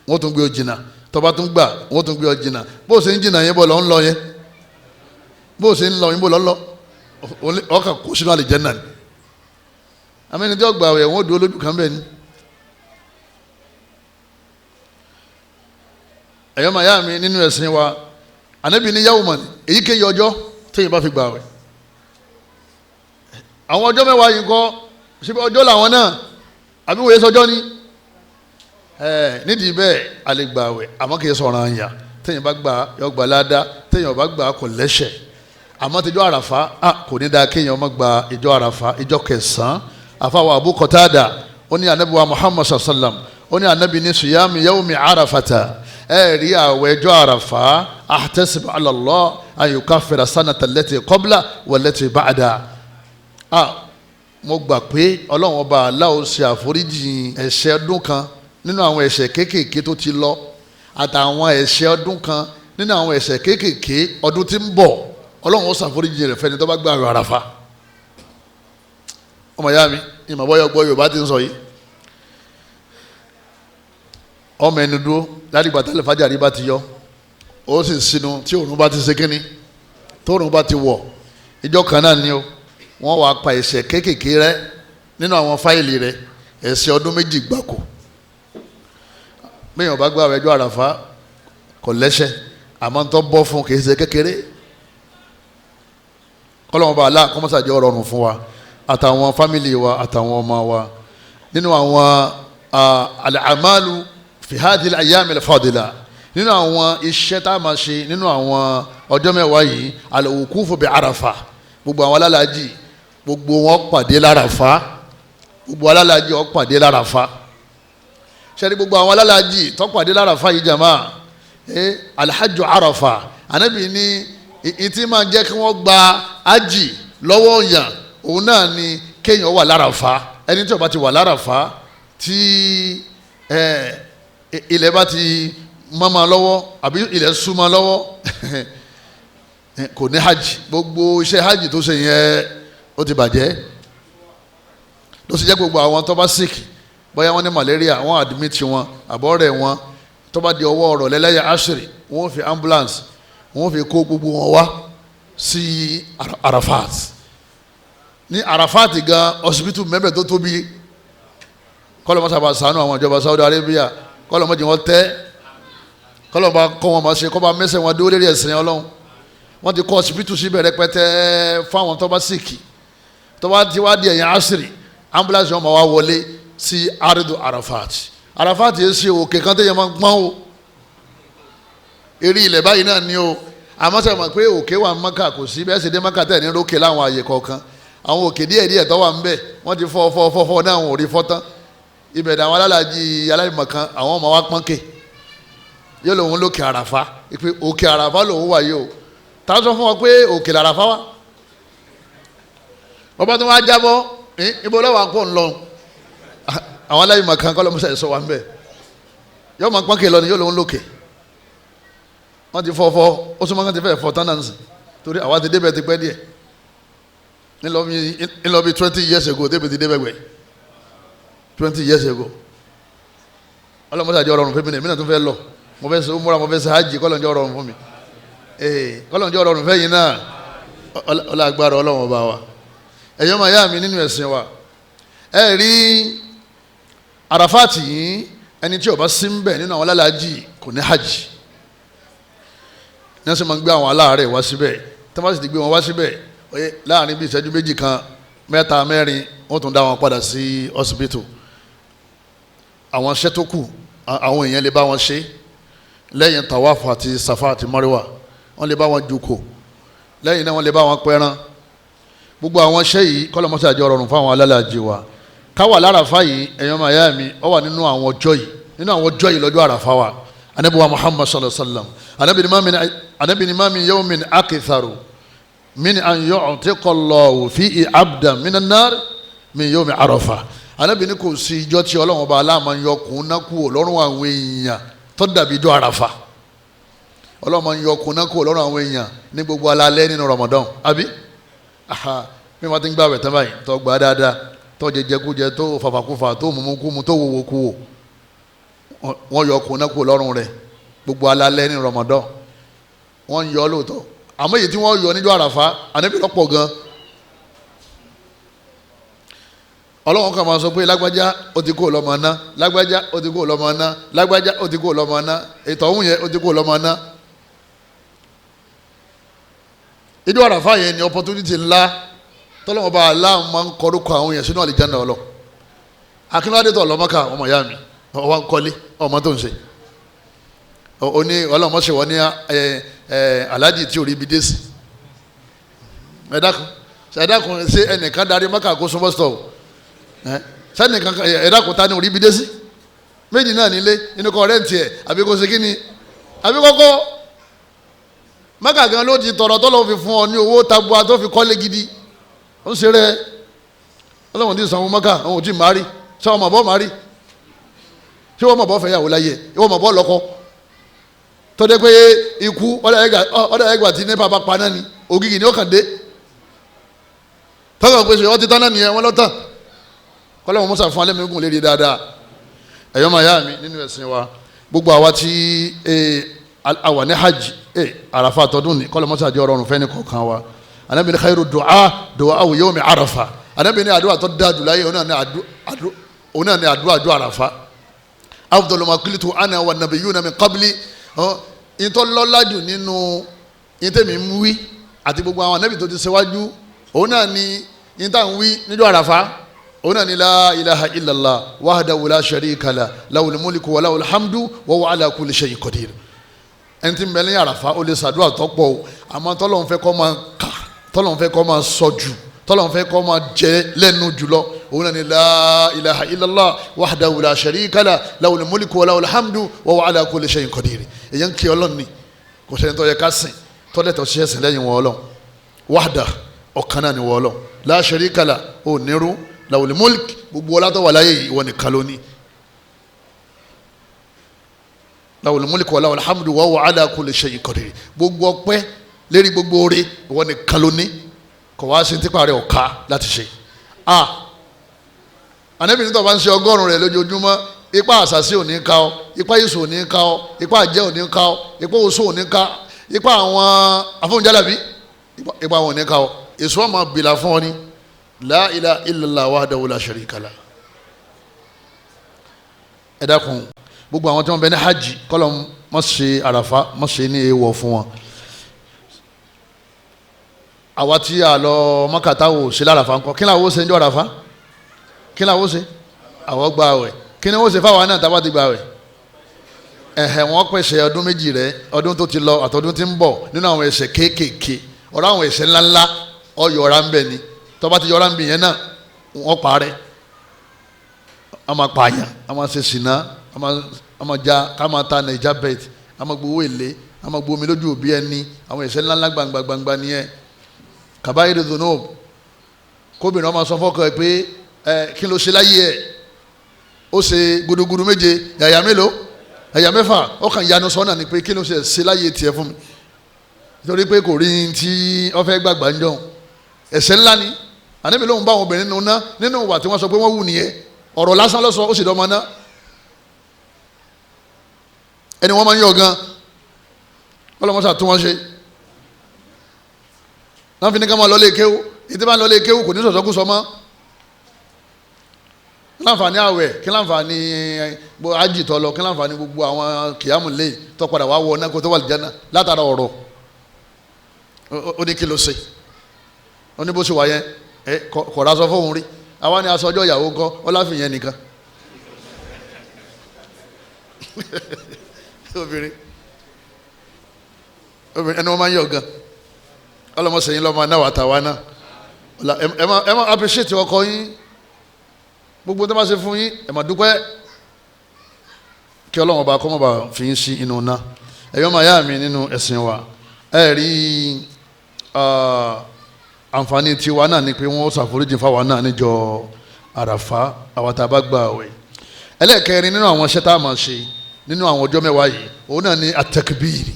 wọ́n tún gbé ọ jìnnà tó bá tún gbà wọ́n tún gbé ọ jìnnà bó o ṣe ń jìnnà yẹn bọ̀ lọ́ ń lọ yẹn bó o ṣe ń lọ yẹn bó lọ́ lọ ọkàn kó sínú àlìjẹ́nà ni àmẹ́ni tí ó gbà wẹ̀ wọ́n dúró lójú kan bẹ́ẹ̀ ni ẹ̀yọ́ màyá mi nínú ẹ̀sìn wa Ànábì ní yawman èyíkéyìí ọjọ́ téèyàn bá fi gbààwẹ̀ àwọn ọjọ́ mẹ́wàá yìí kọ́ síbi ọjọ́ làwọn náà àbí wòye sọjọ́ ni nídìí bẹ́ẹ̀ a lè gbààwẹ̀ àmọ́ kì í sọ̀rọ̀ àyà téèyàn bá gbà yọ gbà ládá téèyàn bá gbà kò lẹ́sẹ̀ àmọ́ tíjọ́ àràfá kò ní dáa kéèyàn má gba ìjọ àràfá ìjọ kẹsàn-án àfàwọ̀ Abu Qatada ó ní Ànábì wa Muhammad sallam ó ní Ànábì ní siyami yawmi arafata rí àwẹ̀ ìjọ àràfá ahtasibu ala Allah an yukaffira sanata allati qabla wallati ba'da mo gbà pé Ọlọ́run ọba aláwo ṣe àforíjì ẹ̀ṣẹ̀ ọdún kan nínú àwọn ẹ̀ṣẹ̀ kéékèèké tó ti lọ àtàwọn ẹ̀ṣẹ̀ ọdún kan nínú àwọn ẹ̀ṣẹ̀ kéékèèké ọdún tí ń bọ̀ Ọlọ́run ó ṣàforíjì rẹ̀ fẹ́ni tó bá gbààwẹ̀ àràfà. ọmọ ìyá mi ìmọ̀bọ́yọ̀ gbọ́ Yorùbá ti ń sọ yìí ọmọ ẹni dúró láti gbà tálẹ̀ fájàrí bá ti yọ ó sì sinú tí òòrùn bá ti ṣe kínní tóòrùn bá ti wọ̀ ìjọ kan náà ni ó wọ́n wàá pa ẹ̀ṣẹ̀ kéékèèké rẹ nínú àwọn fáìlì rẹ ẹ̀ṣẹ̀ ọdún méjì gbáko bẹ́ẹ̀ yẹn bá gbààwẹ̀ ọjọ́ àràfá kò lẹ́ṣẹ̀ àmọ́ ń tọ́ bọ́ fún kì í ṣe kékeré kọ́lọ́mọba aláà kọ́mọ́sàjẹ́ ọ̀rọ̀rùn fún wa àtàwọn fámìlì wa àtàwọn ọmọ wa nínú àwọn al-a'malu fi hadhihi al-ayyam al-fadila nínú àwọn iṣẹ́ tá a máa ṣe nínú àwọn ọjọ́ mẹ́wàá yìí al-wuqufu bi Arafa gbogbo àwọn alálàájì gbogbo wọn pàdé l'Arafa gbogbo alálàájì wọn pàdé l'Arafa sẹ́ni gbogbo àwọn alálàájì tó pàdé l'Arafa yìí jama alhajju Arafa Ànábì ní ìtì máa jẹ́ kí wọ́n gba ájì lọ́wọ́ yàn òun náà ni kéèyàn wà l'Arafa ẹni tí ó bá ti wà l'Arafa tí ilẹ̀ bá ti mọ́mọ́ lọ́wọ́ àbí ilẹ̀ súnmọ́ lọ́wọ́ kò ní hajj gbogbo iṣẹ́ hajj tó ṣe yẹn ó ti bàjẹ́ ló sì jẹ́ gbogbo àwọn tó bá sick bóyá wọ́n ní malaria wọ́n admit wọn àbọ̀rẹ̀ wọn tó bá di ọwọ́ ọ̀rọ̀ lẹ́lẹ́yà ashiri wọ́n fi ambulance wọ́n fi kó gbogbo wọn wá sí Arafat ní Arafat gan hospital mẹ́bẹ̀ tó tóbi kọ́lọ́mọ́ sábà sànú àwọn ìjọba Saudi Arabia kọ́lọ́mọ́ jẹ́ wọ́n tẹ́ kọ́lọ́mọ́ kọ́ wọn máa ṣe kọ́ bá mẹ́sẹ̀ wọn dúró lérí ẹ̀sìn Ọlọ́run wọ́n ti kọ́ hospital síbẹ̀ rẹpẹtẹ fáwọn tó bá sìkì tó bá ti wá di ẹ̀yìn asiri ambulance wọn máa wá wọlé sí aridu Arafat Arafat yẹn ṣe òkè kan tó yẹ máa gbọ́n o eré ilẹ̀ báyìí náà ni o àmọ́ sọ ma pé òkè wà Mẹ́kà kò sí bẹ́ẹ̀ sì dé Mẹ́kà tẹ̀ ní rókè láwọn àyè kọ̀ọ̀kan àwọn òkè díẹ̀ tó wà ń bẹ̀ wọ́n ti fọ́ náà wọn ò rí fọ́ tán ibẹ̀ dàwọn alálàájì aláìmọ̀kan àwọn ọmọ wa pọ́nkè yóò lòun lókè Àràfá ìpè òkè Àràfá lòun wà yìí o tá a sọ fún wa pé òkè Àràfá wa ọba tó wá jábọ́ ibo lọ́wọ́ àpò ńlọ àwọn aláìmọ̀kan kọ́ lọ́mọṣẹ́ sọ wa ń bẹ̀ yóò máa pọ́nkè lọ ni yóò lòun lókè wọ́n ti fọ́ ó súnmọ́ kán ti fẹ́ fọ́ tán náà nìsín torí àwa ti débẹ̀ ti pẹ́ díẹ̀ ńlọ bí 20 years ago débẹ̀ ti débẹ̀ gbẹ̀ 20 years ago ọlọ́mọdé àjọ ọrọ̀rùn fún mi náà tún fẹ́ lọ mo fẹ́ sọ múra mo fẹ́ sọ hajj kọ́lọ́njọ́ ọrọ̀rùn fún mi kọ́lọ́njọ́ ọrọ̀rùn fẹ́ yìí náà ọlọ́gbàrá ọlọ́wọ́n bá wa ẹ̀yọ́ máa yá mi nínú ẹ̀sìn wa ẹ rí Arafat yìí ẹni tí ó bá sí ń bẹ̀ nínú àwọn alálàájì kò ní hajj ní wọ́n sì máa ń gbé àwọn aláàárẹ̀ wá síbẹ̀ tí wọ́n sì ti gbé wọn wá síbẹ̀ láàrin bíi ìṣẹ́jú méjì kan mẹ́ta mẹ́rin wọ́n tún dá wọn padà sí hospital àwọn iṣẹ́ tó kù àwọn èèyàn lè bá wọn ṣe lẹ́yìn tawaf àti safa àti mariwa wọ́n lè bá wọn jùkò lẹ́yìn náà wọ́n lè bá wọn pẹran gbogbo àwọn iṣẹ́ yìí kọ́lọ́mọ́sí àjọ rọrùn fún àwọn alálàájì wa káwà l'Àràfá yìí ẹ̀yọ́ màyá mi ó wà nínú àwọn ọjọ́ yìí lọ́jọ́ Àràfá wa anabi wa Muhammad sallallahu alaihi wasallam anabi ni ma min yawmin aktharu min an yu'tiqa Allahu fihi abdan min an-nar min yawmi Arafah anabi ni kò sí ìjọ tí Ọlọ́run bá aláàmà ń yọ kùn náà kúrò lọ́rùn àwọn èèyàn tó dàbí ìjọ Àràfá Ọlọ́run máa ń yọ kùn náà kúrò lọ́rùn àwọn èèyàn ní gbogbo alálẹ́ nínú Ramadan àbí bí wọ́n ti ń gbààwẹ̀ tán báyìí tó gbà dáadáa tó jẹjẹkújẹ tó fàfàkúfà tó mumukumu tó wòwòkuwò wọ́n yọ kùn náà kúrò lọ́rùn rẹ̀ gbogbo alálẹ́ nínú Ramadan wọ́n yọ lóòótọ́ àmọ́ èyí tí wọ́n yọ níjọ́ Àràfá ànábì lọ́pọ̀ gan Ọlọ́run kan máa sọ pé lágbájá ó ti kó lọ́mọ ná lágbájá ó ti kó lọ́mọ ná lágbájá ó ti kó lọ́mọ ná ètò ọ̀hún yẹn ó ti kó lọ́mọ ná ìjọ àràfà yẹn ni opportunity ńlá tọ́lọ́wọ́n bá aláwọ̀ máa ń kọ́rúkọ àwọn yẹn sínú àlìjáná ọlọ́ akínládé tó ọlọ́mọ́ká ọmọ ìyá mi ọwọ́ ń kọ́lé ọmọ tó ń ṣe ó ní ọlọ́mọṣẹ́ wọn ní aláàjì tí ò rí ibi dé sí ẹ̀dákun ṣe ẹnìkan darí mọ́kà kó súnmọ́ stọ̀ sẹ́nìkan ẹ̀dákun ta ni ò rí ibi dé sí méjì náà nílé inú kan rẹ́ǹtì ẹ̀ àbí kò ṣe kí ni àbí kọ́kọ́ mọ́kà gan ló ti tọrọ tọ́lọ́ fi fún ọ ní owó tabua tó fi kọ́lé gidi ó ń ṣeré ọlọ́run ti sanwó mọ́kà àwọn ò tí ì má rí ṣé wọ́n mọ̀ bọ́ má rí ṣé wọ́n mọ̀ bọ́ fẹ́ yàwó láyé ìwọ́n mọ̀ bọ́ lọ́kọ́ tọ́dẹ́ pé ikú ọ̀dà ẹgbà tí nípa bá paná ni ògìgì ni ó kàn dé tọ́kàn pé ṣe ọtí tán náà nìyẹn wọ́n lọ́tàn kọ́lọ́mù musa fún alẹ́ mi gùn lérí dáadáa ẹ̀yọ́ máa yá mi nínú ẹ̀sìn wa gbogbo àwa tí àwa ní hajj àràfà tọdún ní kọ́lọ́mù musa jẹ́ ọ̀rọ̀ fẹ́ni kọ̀ọ̀kan wa anabi ní khairu du'a yawmi àràfà anabi ní àdúrà tó dáa jù láyé òun náà ní àdúrà àràfà afdalu ma qultu ana wa nabiyyuna min qabli ìtọ́lọ́lájù nínú ìtẹ̀mí ń wí àti gbogbo àwọn anábì tó ti ṣíwájú òun náà ni ìta ń wí níjọ́ àràfá òun náà ni la ilaha illallah wahdahu la sharika lah lahul mulku wa lahul hamdu wa huwa ala kulli shay'in qadir ẹni tí ń bẹ ní àràfá ó lè ṣàdúrà tọ́pọ̀ o àmọ́ tọ́lọ́hún fẹ́ kó máa kà tọ́lọ́hún fẹ́ kó máa sọ jù tọ́lọ́hún fẹ́ kó máa jẹ lẹ́nu jùlọ òun náà ni la ilaha illallah wahdahu la sharika lah lahul mulku wa lahul hamdu wa huwa ala kulli shay'in qadir èyàn kí ọlọ́run ni kò sẹ́ni tó yẹ ká sìn tọ́lẹ̀tọ̀ sí ẹ̀sìn lẹ́yìn wọn ọlọ́run wahda ọ̀kan náà ni wọ́n ọlọ́run la sharika lah ò nírú lahul mulk gbogbo ọlá tó wà láyé yìí ìwọ nìkan ló ní lahul mulku wa lahul hamdu wa huwa ala kulli shay'in qadir gbogbo ọpẹ́ lérí gbogbo oore ìwọ nìkan ló ní kò wá sí tipa rẹ̀ ọ̀ka láti ṣe ànábì nítorí bá ń ṣe 100 rẹ̀ lójoojúmọ́ ipa àṣàṣì ò ní ká ọ ipa yìí ò ní ká ọ ipa àjẹ́ ò ní ká ọ ipa oṣù ò ní ká ipa àwọn afọ́njálàbí ipa àwọn ò ní ká ọ èso ọmọ bìlà fún ọ ní la ilaha illallah wahdahu la sharika lah. ẹ dákun gbogbo àwọn tí wọn bẹ ní hajj kọlọ mọ ṣe àràfà mọ ṣe ní èèwọ̀ fún wọn. àwa tí a lọ mọ́kàtà wò ṣe láràfà ńkọ́ kí làwọn ó ṣe ń jọ àràfà kí làwọn ó ṣe àwọn gba àwẹ̀ kí ni wọ́n ṣe fáwọn náà tábà ti gba àwẹ̀ wọ́n pèsè ọdún méjì rẹ̀ ọdún tó ti lọ àtọdún tí ń bọ̀ nínú àwọn ẹ̀ṣẹ̀ kéékèèké ọ̀rọ̀ àwọn ẹ̀ṣẹ̀ ńláńlá ọ̀yọ̀ra ń bẹ ni tọ́ba ti yọra ń bì yẹn náà wọ́n parẹ́ a máa pààyàn a máa ṣe ṣìnà a máa ja ká máa ta naija bet a máa gbowó èlé a máa gbomi lójú òbí ẹni àwọn ẹ̀ṣẹ̀ ńláńlá gbangba nìyẹn kàbáyé dùnú kóbìnrin ọmọ sọ fọ́kọ ẹ pé kí ló ṣe láyé ẹ ó ṣe gudugudu méje yàyà mélòó yàyà mẹ́fà ọkàn ìyanu sọ́nà ni pé kí ló ṣe láyé tiẹ̀ fún mi nítorí pé kò rí tí wọ́n fẹ́ gbàgbà ń jọun ẹ̀ṣẹ̀ ńlá ni àníbi lóhùn bá àwọn obìnrin nínú ná nínú ìwà tí wọ́n sọ pé wọ́n wù nìyẹn ọ̀rọ̀ lásán ló sọ ó sì dọ́mọ ná ẹni wọ́n máa ń yọ gan ọlọ́mọṣà tún wọ́n ṣe náà fi ní ká máa lọ lé kéwú ìdí bá ń lọ lé kéwú kò ní sọ̀sọ́kú sọ mọ́ kí láǹfààní àwẹ̀ kí láǹfààní ájì tó lọ kí láǹfààní gbogbo àwọn kìámù lé tó padà wá wọ náà kó tó wà lìjánà látara ọ̀rọ̀ ó ní kí ló ṣe ó ní bó ṣe wà yẹn kọ̀ọ̀rọ̀ aṣọ fóun rí àwa ni aṣọ ọjọ́ ìyàwó kọ́ ó láfi yẹn nìkan obìnrin ẹni wọ́n máa ń yọ̀ gan ọlọ́mọṣẹ́yìn lọ́mọ náà wà tàwa náà ẹ má appreciate ọkọ yín gbogbo tó bá ṣe fún yín ẹ máa dúpẹ́ kí ọlọ́run ọba kọ́ mọ́ bá fi yín sí inú ná ẹ̀yọ́ máa yá mi nínú ẹ̀sìn wa ẹ rí àǹfààní tiwa náà ni pé wọ́n ṣàforíjì fáwa náà níjọ́ àràfá àwọn tá a bá gba àwẹ̀ ẹlẹ́ẹ̀kẹrin nínú àwọn iṣẹ́ tá a máa ṣe nínú àwọn ọjọ́ mẹ́wàá yìí òun náà ni atakbiri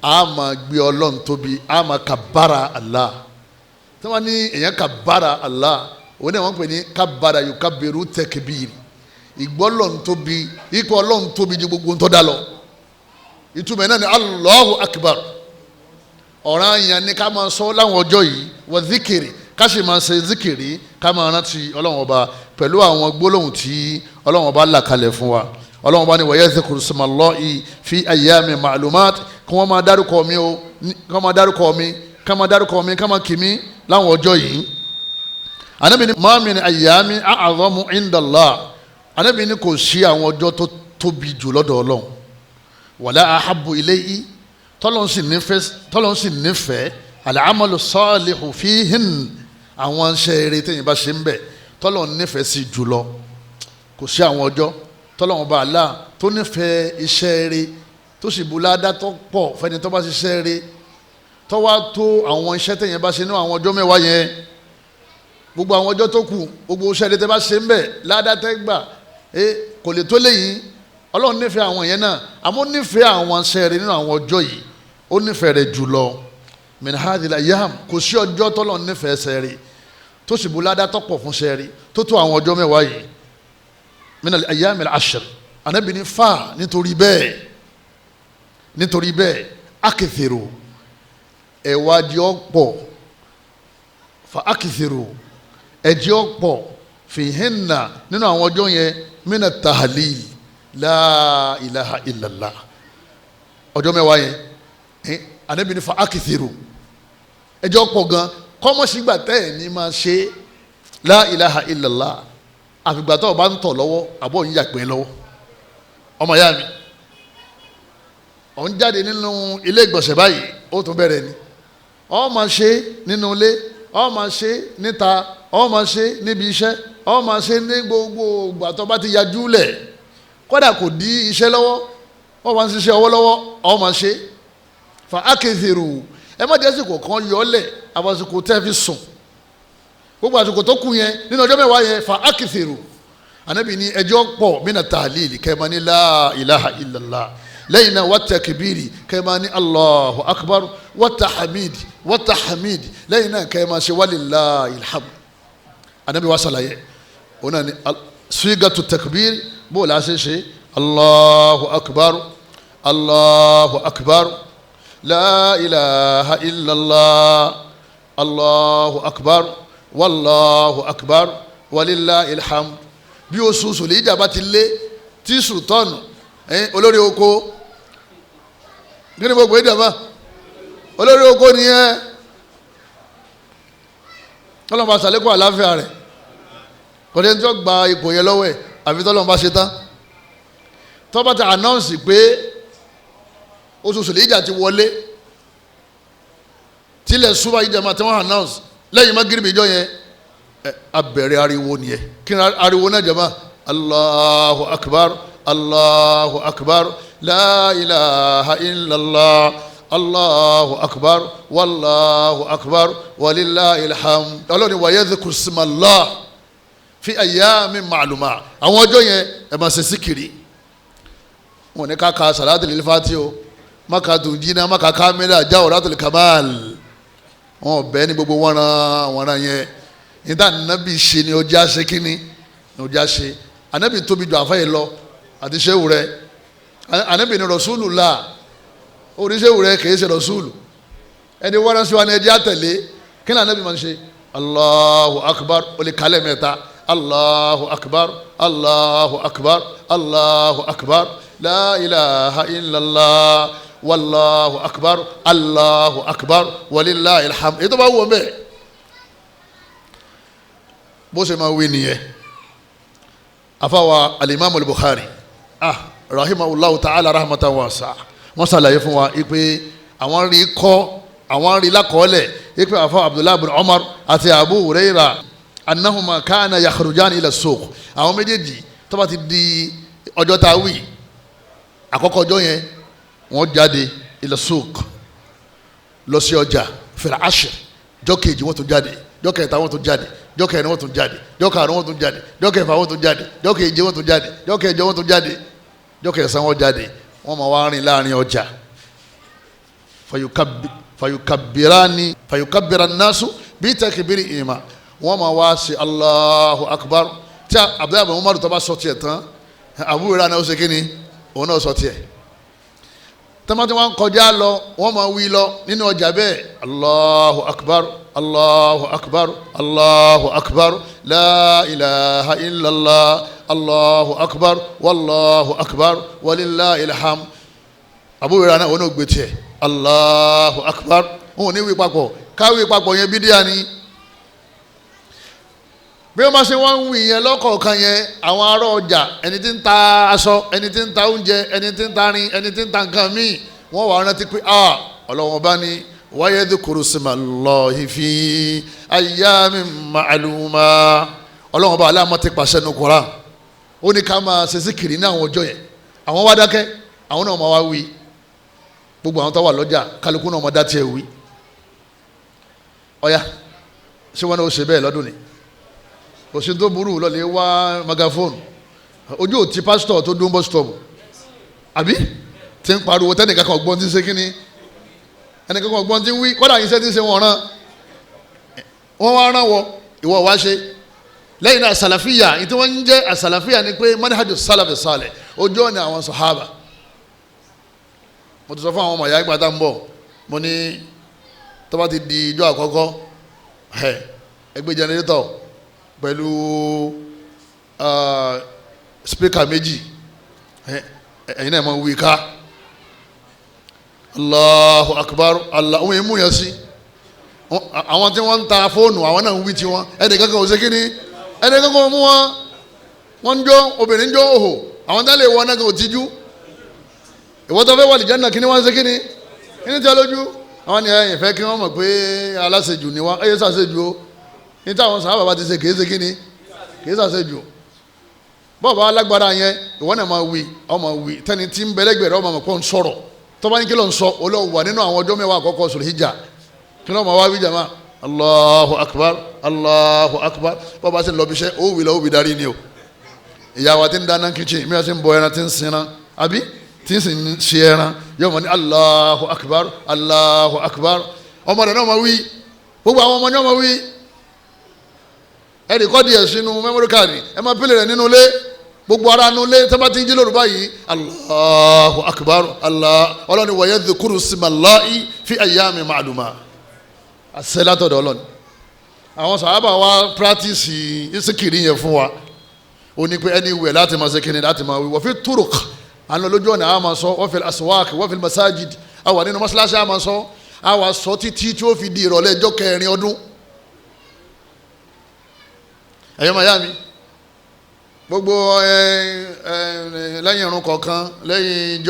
a máa gbé ọlọ́run tóbi a máa kabara Allah tí wọ́n ní èèyàn kabara Allah òun náà wọ́n pè ní kábàrà yóò kábẹ̀rù tẹ̀kẹ̀bìrì ìgbọ́ ọlọ́run tóbi ipò ọlọ́run tóbi ju gbogbo ntọ́ da lọ ìtumọ̀ náà ni Allahu Akbar ọ̀ràn yẹn ni ká máa sọ láwọn ọjọ́ yìí wọ́n zikiri ká sì máa ṣe zikiri ká máa rántí ọlọ́run ọba pẹ̀lú àwọn gbólóhùn tí ọlọ́run ọba là kalẹ̀ fún wa ọlọ́run ọba ni wa yadhkuru ismallahi fi ayyamin ma'lumat kí wọ́n máa dárúkọ mi ká máa dárúkọ mi ká máa kì mí láwọn ọjọ́ yìí. Ànábì ní ma min ayyami a'zamu indallah, Ànábì ní kò sí àwọn ọjọ́ tó tóbi jù lọ́dọ̀ Ọlọ́run wala ahabbu ilayhi tọ́lọ́n sì nífẹ̀ẹ́ al-amalu salihu fihin, àwọn iṣẹ́ eré tẹ̀yìn bá ṣe ń bẹ̀ tọ́lọ́n nífẹ̀ẹ́ sí jùlọ. Kò sí àwọn ọjọ́ tọ́lọ́n bá Allah tó nífẹ̀ẹ́ iṣẹ́ eré tó sì bu ládá tó pọ̀ fẹ́ni tó bá ṣiṣẹ́ eré tó wá tó àwọn iṣẹ́ tẹ̀yìn bá ṣe ní àwọn ọjọ́ mẹ́wàá yẹn. Gbogbo àwọn ọjọ́ tó kù gbogbo iṣẹ́ eré tẹ́ bá ṣe ń bẹ̀ ládá tẹ́ gbà kò lè tó léyìn. Ọlọ́run nífẹ̀ẹ́ àwọn yẹn náà àmọ́ nífẹ̀ẹ́ àwọn sẹ́ẹ̀rì nínú àwọn ọjọ́ yìí ó nífẹ̀ẹ́ rẹ̀ jùlọ. min hadhil ayyam, kò sí ọjọ́ tọ́lọ́run nífẹ̀ẹ́ sẹ́ẹ̀rì tó sì bu ládá tọ́pọ̀ fún sẹ́ẹ̀rì tó tó àwọn ọjọ́ mẹ́wàá yìí. min al-ayyam al-ashr, Ànábì ní fa nítorí bẹ́ẹ̀ akithiru ẹ̀wájú ọ̀pọ̀ fa akithiru ẹ̀jẹ̀ ọ̀pọ̀ fihinna nínú àwọn ọjọ́ yẹn min at-tahlil la ilaha illallah. Ọjọ́ mẹ́wàá yẹn Ànábì ní fa akithiru ẹjọ́ pọ̀ gan kọ́mọ̀sígbà tẹ́ ẹ̀ ní máa ṣe la ilaha illallah àfìgbà tó o bá ń tọ̀ lọ́wọ́ àbọ̀ ń yàgbẹ́ lọ́wọ́. Ọmọ ìyá mi ò ń jáde nínú ilé ìgbọ̀nsẹ̀ báyìí ó tún bẹ̀rẹ̀ ni ó máa ṣe nínú ilé, ó máa ṣe níta, ó máa ṣe níbi iṣẹ́, ó máa ṣe ní gbogbo ìgbà tó bá ti yajú lẹ̀, kódà kò dí iṣẹ́ lọ́wọ́ wọ́n máa ń ṣiṣẹ́ ọwọ́ lọ́wọ́ àwọn máa ṣe. fa akithiru ẹ má jẹ́ àsìkò kan yọ ọ́lẹ̀ àwọn àsìkò tẹ́ fi sùn gbogbo àsìkò tó kù yẹn nínú ọjọ́ mẹ́wàá yẹn fa akithiru. Ànábì ní ẹjọ́ pọ̀ mina tahlili kẹ́ẹ̀má ní la ilaha illallah, lẹ́yìn náà wa takbiri kẹ́ẹ̀má ní allahu akbar wa tahmidi lẹ́yìn náà kẹ́ẹ̀má ṣe walillahil hamd. Ànábì wa sàlàyé òun náà ní swigatu takbir bó la ṣe Allahu akbar Allahu akbar la ilaha illallah Allahu akbar wallahu akbar walillahil hamd. Bí oṣù Sùlíjà bá ti lé tí sultanu olórí oko kí ni gbogbo ìjàmbá olórí oko nìyẹn tọ́lọ́mù bá ṣàlékún àláfíà rẹ̀ kò ní tó gba ipò yẹn lọ́wọ́ ẹ̀ àfi tọ́lọ́mù bá ṣe tán. Tọ́ba ti announce pé oṣù Sùlíjà ti wọlé tilẹ̀ súnmọ́ ìjàmbá tí wọ́n announce lẹ́yìn magiribi ìjọ yẹn abẹ̀rẹ̀ ariwo nìyẹn. Kí ni ariwo náà jàmbá? Allahu akbar Allahu akbar la ilaha illallah Allahu akbar wallahu akbar walillahil hamd. Ọlọ́run wa yadhkur ismallah fi ayyamin ma'luma. Àwọn ọjọ́ yẹn ẹ máa ṣe síkìrì. Wọ́n ní ká ka salatul ilfati o, má ka dùnjínà, má ka kámẹ́rà jawharatul kamal. Wọ́n bẹ́ẹ̀ ni gbogbo wọ́nran yẹn. Níta nàbì ṣe ni ọjà ṣe kínní ni ọjà ṣe. Ànábì tóbi jù àfáyé lọ àti ṣéwù rẹ̀. Ànábì ni Rasulullah oníṣẹ́wù rẹ̀ kì í ṣe Rasulu. Ẹni wọ́n ránṣẹ́ wa ni ẹjẹ́ àtẹ̀lé kí ni Ànábì máa ń ṣe? Allahu akbar olè kálẹ̀ mẹ́ta Allahu akbar Allahu akbar Allahu akbar la ilaha illallah wallahu akbar Allahu akbar walillahil hamd. Èyí tó bá wù ọ́ bẹ́ẹ̀ bó ṣe máa wí nìyẹn. Àfàwà alimami al-Bukhari rahimahullahu ta'ala rahmatan wasi'a wọ́n ṣàlàyé fún wa ipe àwọn rí lákọọ́lẹ̀ ipe àfàwà Abdullahi bin Umar àti Abu Huraira annahuma kana yakhrujani ila suq. Àwọn méjèèjì tó bá ti di ọjọ́ tá a wí àkọ́kọ́ ọjọ́ yẹn wọ́n jáde ila suq lọ sí ọjà fil ashr. Jọ́ kejì wọ́n tún jáde, jọ́ kẹta wọ́n tún jáde, jọ́ kẹrin wọ́n tún jáde, jọ́ karùn-ún wọ́n tún jáde, jọ́ kẹfà wọ́n tún jáde, jọ́ keje wọ́n tún jáde, jọ́ kẹjọ wọ́n tún jáde, jọ́ kẹsàn wọ́n jáde. Wọ́n máa wá rìn láàrin ọjà. fayukabbiran nasu bi takbiri ima. Wọ́n máa wá sí Allahu akbar. Tí Abdullahi bin Umar tó bá sọ tiẹ̀ tán Abu Hurairah náà ó ṣe kí ni òun náà sọ tiẹ̀. Tọ́mọ́tí wọn kọjá lọ wọ́n máa wí lọ nínú ọjà bẹ́ẹ̀ Allahu akbar Allahu akbar Allahu akbar la ilaha illallah Allahu akbar wallahu akbar walillahil hamd. Abu Hurairah náà wọn ò gbé tiẹ̀ Allahu akbar wọn ò ní wí papọ̀ káwí papọ̀ yẹn bídíà ni bí wọ́n bá ṣe wọ́n ń wí yẹn lọ́kọ̀ọ̀kan yẹn àwọn ará ọjà ẹni tí ń ta aṣọ ẹni tí ń ta oúnjẹ ẹni tí ń ta rin ẹni tí ń ta nǹkan míì wọ́n wà rántí pé Ọlọ́hun bá ní wa yadhkuru ismallahi fi ayyamin ma'luma Ọlọ́hun bá aláàmọ́ ti pàṣẹ nu Kùránì ó ní ká máa ṣe síkìrì ní àwọn ọjọ́ yẹn àwọn wá dákẹ́ àwọn náà máa wá wí gbogbo àwọn tó wà lọ́jà kálukú náà máa dá tiẹ̀ wí ọ̀ya ṣé wọn náà ó ṣe bẹ́ẹ̀ lọ́dún ni kò sí tó burú lọ́lẹ̀ wá magafóònù ojú ò ti pásítọ̀ tó dún bọ́sítọ̀mù àbí tí ń pariwo tẹ́nìkan kan ọgbọ́n tí ń ṣe kínní ẹnìkan kan ọgbọ́n tí ń wí kọ́dà yìí ṣe tí ń ṣe wọ́n rán wọ́n wá rán wọ ìwọ wá ṣe lẹ́yìn náà àsàlàfíà ìtí wọ́n ń jẹ́ àsàlàfíà ni pé manhaju sálàfì sálẹ̀ ojú ọ̀nà àwọn sàhábà mo ti sọ fún àwọn ọmọ ìyá ìgbà tá ń bọ̀ mo ní tó bá ti di ijó àkọ́kọ́ ẹgbẹ́ jẹnẹrétọ̀ pẹ̀lú spíkà méjì ẹ̀yin náà máa wí ká Allahu akbar Allah òun èémú yẹn sí àwọn tí wọ́n ń ta fóònù àwọn náà ń wí tiwọn ẹnì kankan ò ṣe kí ni ẹnì kankan ò mú wọn ń jó obìnrin ń jó òhò àwọn tá lè wọ náà kò tijú ìwọ́n tó fẹ́ wà lìjẹ́ náà kí ni wọ́n ń ṣe kí ni tí a lójú àwọn ni ẹ̀yìn fẹ́ kí wọ́n mọ̀ pé aláṣejù ni wọ́n ẹ̀yẹ ṣàṣejù o ní táwọn sàhábà bá ti ṣe kìí ṣe kí ni kìí ṣàṣejù bọ́ọ̀bù alágbára yẹn ìwọ́n náà máa wí ọmọ wí tẹ́ni tí ń bẹ́lẹ́gbẹ̀rẹ́ ọmọ mọ̀ pé ń sọ̀rọ̀ tọ́ba ní kí ló ń sọ olóòwò wà nínú àwọn ọjọ́ mẹ́wàá àkọ́kọ́ Sulhijja kí ló máa wá wí jàmá Allahu akbar Allahu akbar bọ́ọ̀bù àti lọ́bíṣẹ́ ó wí lọ́wọ́ wí darí ni o ìyá wa ti ń dáná kíchìn mi àti ń bọ ẹran ti ń sinra àbí tí ń sì ń ṣe ẹran yóò mọ̀ ní Allahu akbar Allahu akbar ọmọ rẹ̀ náà máa wí gbogbo àwọn ọmọ náà máa wí ẹ rìkọ́dì ẹ̀ sínú mẹ́mórì káàdì ẹ máa pèlè rẹ̀ nínú ilé gbogbo ara nínú ilé tẹ́ bá ti ń jí lóru báyìí Allahu akbar Allah ọlọ́ni wa yadhkuru ismallahi fi ayyamin ma'luma àṣẹ látọ̀dọ̀ ọlọ́ni àwọn sàhábà wa pírátìsì ìsìkìrì yẹn fún wa ó ní pé ẹni wẹ̀ láti máa ṣe kíni láti máa wí wa fi turuq àwọn lójú ọ̀nà àwọn máa sọ wa fil aswaq wa fil masajid àwọn nínú mọ́ṣáláṣí àwọn máa sọ àwọn sọ títí tí ó fi di ìrọ̀lẹ́ ọjọ́ kẹrin ọdún ẹ̀yọ́ mayami gbogbo lẹ́yìn irun kọ̀ọ̀kan lẹ́yìn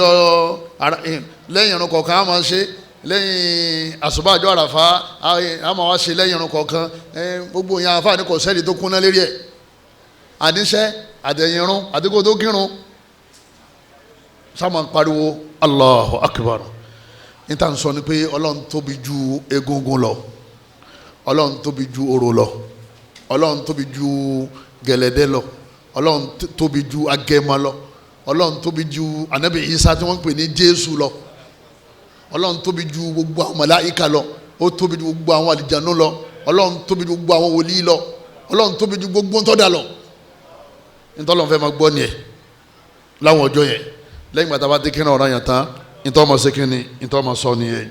irun kọ̀ọ̀kan a máa ṣe lẹ́yìn àsùbáàjọ́ àràfà a máa wá ṣe lẹ́yìn irun kọ̀ọ̀kan gbogbo yẹn àfáà ní kò sẹ́ẹ̀lì tó kúnná lérí ẹ̀ àníṣẹ́ àtẹ̀yìn irun àdínkù tó kírun sáwọn pariwo Allahu akbar níta ń sọ ni pé ọlọ́run tóbi ju egungun lọ ọlọ́run tóbi ju orò lọ ọlọ́run tóbi ju gẹ̀lẹ́dẹ́ lọ ọlọ́run tóbi ju agẹmọ lọ ọlọ́run tóbi ju anabi isa tí wọ́n ń pè ní jésù lọ ọlọ́run tóbi ju gbogbo àwọn màláíkà lọ ó tóbi ju gbogbo àwọn àlìjànú lọ ọlọ́run tóbi ju gbogbo àwọn wòlíì lọ ọlọ́run tóbi ju gbogbo ntọ́da lọ nítorí wọn fẹ́ máa gbọ́ nìyẹn láwọn ọjọ́ yẹn lẹ́yìn gbàtà bá dé kí náà ọ̀ràn yàn tán nítorí ọmọ sí kíni nítorí ọmọ sọ nìyẹn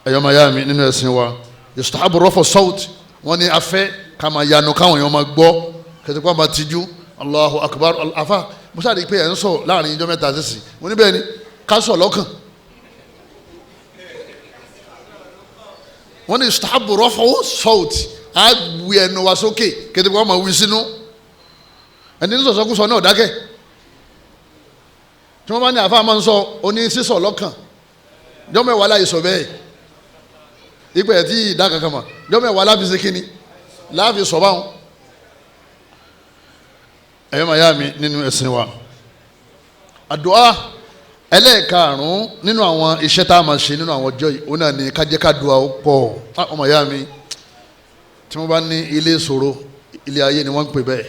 ẹ̀yọ́ máa yá mi nínú ẹ̀sìn wa yustahabu rafu sawt wọ́n ní afẹ́ ká máa yanu káwọn èèyàn máa gbọ́ kẹsì kó máa tijú Allahu akbar afa musa di pé ẹ̀ ń sọ láàrin ijọ́ mẹ́ta sísì mo ní bẹ́ẹ̀ ni ká sọ lọ́kàn wọ́n ní yustahabu rafu sawt á wí ẹnu wa sókè kẹsì kó máa wí sínú ẹni ní sọ̀sọ́kùsọ náà dákẹ́ tí wọ́n bá ní àfa máa ń sọ oní sísọ lọ́kàn jọ́mẹ̀wá láì sọ bẹ́ẹ̀ ipò ẹ̀ tí ìdá kankan mọ̀ jọ́mẹ̀wá láfi ṣe kíni láàfin sọ báwọn ẹ̀yọ́ màá yá mi nínú ẹ̀sìn wa àdúà ẹlẹ́ẹ̀karùn-ún nínú àwọn iṣẹ́ tá a máa ṣe nínú àwọn ọjọ́ yìí ó náà ní kájẹ́ ká dùà ó pọ̀ ọmọ ìyá mi tí wọ́n bá ní ilé ìṣòro ilé ayé ni wọ́n ń pè bẹ́ẹ̀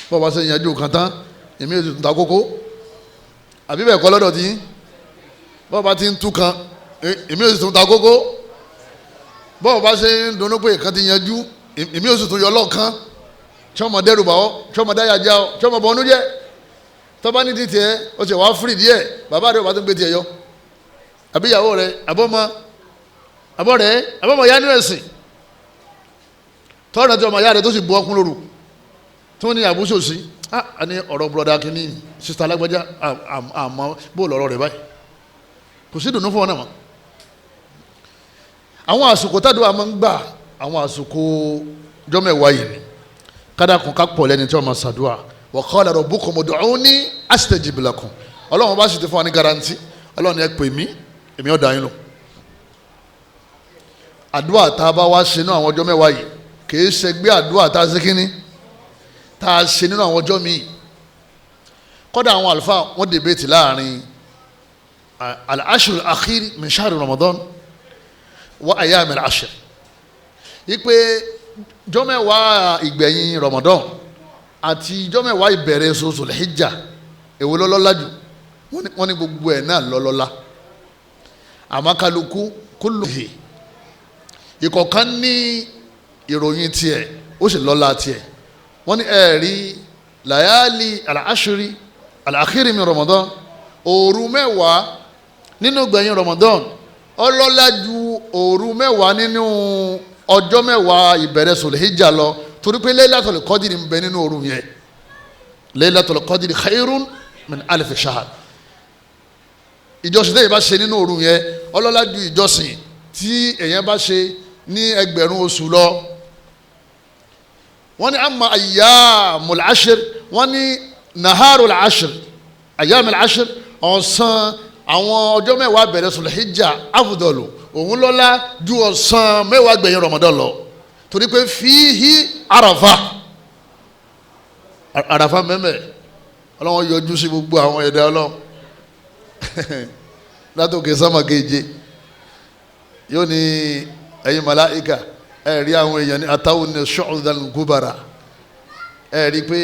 bọ́ọ̀ bá ṣe yanjú kan tán èmi ò ti tún ta kókó àbí bẹ́ẹ̀ kọ́ lọ́dọ̀ tí bọ́ọ̀ bá ti ń tú kan èmi ò ti tún ta kókó bọ́ọ̀ bá ṣe ń dunnú pé kan ti yanjú èmi ò sì tún yọ lọ́ọ̀kan tí wọ́n mọ̀ dẹ́rù bá ọ tí wọ́n mọ̀ dáyà já ọ tí wọ́n mọ̀ bọ̀ ọ́nú jẹ́ tọ́ba ní ti tiẹ̀ ó ṣe wá fírì díẹ̀ bàbá rẹ̀ ò bá tún gbé tiẹ̀ yọ àbí ìyàwó rẹ̀ àbọ̀ rẹ̀ àbọ̀mọ̀ yá ní ẹ̀sìn tọ́ọ̀nà tí ọmọ yá rẹ̀ tó sì bu ọkùn lóru tó ní àbúṣe òsì á ní ọ̀rọ̀ bùrọ̀dá kínní sista alágbájá àmọ́ bó lọ́rọ̀ rẹ̀ báyìí kò sí dùnú fún ọ náà mọ́ àwọn àsìkò tádùá máa ń gbà àwọn àsìkò jọ́mẹ̀wá yìí ni kádàkùn ká pọ̀ lẹ́ni tí wọ́n máa ṣàdúrà wa qala rabbukum ud'uni astajib lakum ọlọ́run bá sì ti fún wa ní garanti ọlọ́run ẹ pè mí èmi ó dá yín lò. àdúrà tá a bá wá ṣe nínú àwọn ọjọ́ mẹ́wàá yìí kìí ṣe gbé àdúrà tá a ṣe kínní tá a ṣe nínú àwọn ọjọ́ míì. kọ́dà àwọn àlùfáà wọ́n dèbètì láàrin al-ashr al-akhir min shahr Ramadan wa ayyam al-ashr ipe jọ́mẹ̀wàá ìgbẹ̀yìn Ramadan àti jọ́mẹ̀wàá ìbẹ̀rẹ̀ oṣù Hijja èwo lọ́lọ́lá jù wọ́n ní gbogbo ẹ̀ náà lọ́lọ́lá àmọ́ kálukú kulluhi ìkọ̀ọ̀kan ní ìròyìn tiẹ̀ ó sì lọ́lá tiẹ̀ wọ́n ní ẹ̀rí layali al-ashri al-akhiri min Ramadan òru mẹ́wàá nínú gbẹ̀yìn Ramadan ọlọ́lá ju òru mẹ́wàá nínú ọjọ́ mẹ́wàá ìbẹ̀rẹ̀ Sulhijja lọ torí pé Laylatul Qadr ń bẹ nínú òru yẹn Laylatul Qadr khairun min alif shahr ìjọsìn tẹ́yìn bá ṣe nínú òru yẹn ọlọ́lá ju ìjọsìn tí èèyàn bá ṣe ní ẹgbẹ̀rún oṣù lọ. wọ́n ní amma ayyamul ashr wọ́n ní naharul ashr ayyamul ashr ọ̀sán àwọn ọjọ́ mẹ́wàá bẹ̀rẹ̀ Sulhijja afdalu òun lọ́lá ju ọ̀sán mẹ́wàá gbẹ̀yìn Ramadan lọ torí pé fihi àràfà mẹ́mẹ́ ọlọ́wọ́n yọjú sí gbogbo àwọn ẹ̀dá ọlọ́run látòkè sámà keje yóò ní ẹ̀yin màláìka ẹ̀ rí àwọn èèyàn ní àtàwọn ní ṣọ́ọ̀dàn gúbàrà ẹ̀ rí pé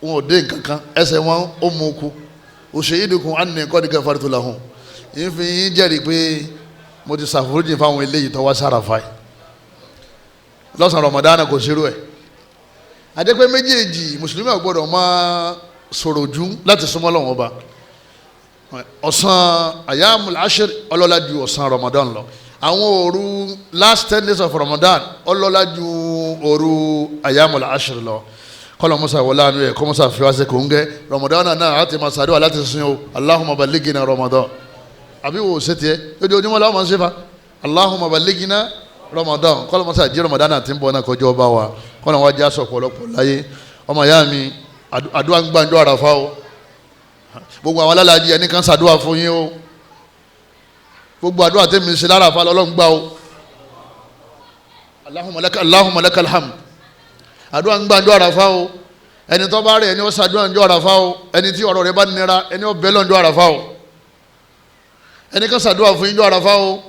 wọn ò dé nǹkan kan ẹsẹ̀ wọn ó mú kú òṣèyídùkún ànínì qad ghafartu lahum yìí fi yín jẹ́rìí pé mo ti ṣàforíjì fáwọn eléyìí tó wá sárafa yìí lọ́sàn-án Ramadan kò ṣerú ẹ̀ adépẹ́ méjèèjì mùsùlùmí ò gbọ́dọ̀ máa sọ̀rọ̀ jù láti súnmọ́ Ọlọ́run Ọba ọ̀sán ayyamul ashr ọlọ́lá ju ọ̀sán Ramadan lọ àwọn òru last 10 days of Ramadan ọlọ́lá ju òru ayyamul ashr lọ kọlọ musa wọlé àánú yẹ kọ musa fi wá sí kòńgẹ́ Ramadan náà àti masaduwa láti sin o Allahumma ballighna Ramadan àbí wò ó ṣe tiẹ̀ ojoojúmọ́ làwọn máa ń ṣe fa Allahumma ballighna Ramadan kọlọ musa jí Ramadan náà ti ń bọ̀ náà kọjọ́ bá wa kọlọ wá já sọ pọ̀lọpọ̀ láyé ọmọ ìyá mi àdúrà ń gbàǹjọ́ àràfà o gbogbo àwọn alálàájì ẹni kan ṣàdúrà fún yín o gbogbo àdúrà tẹ́mi ṣe láràfà lọ́lọ́run gbà o Allahumma lakal hamd àdúrà ń gbàǹjọ́ àràfà o ẹni tó bá rẹ̀ ẹni ó ṣàdúrà ńjọ́ àràfà o ẹni tí ọ̀rọ̀ rẹ̀ bá nira ẹni ó bẹ́ lọ́njọ́ àràfà o ẹni kan ṣàdúrà fún yín jọ́ àràfà o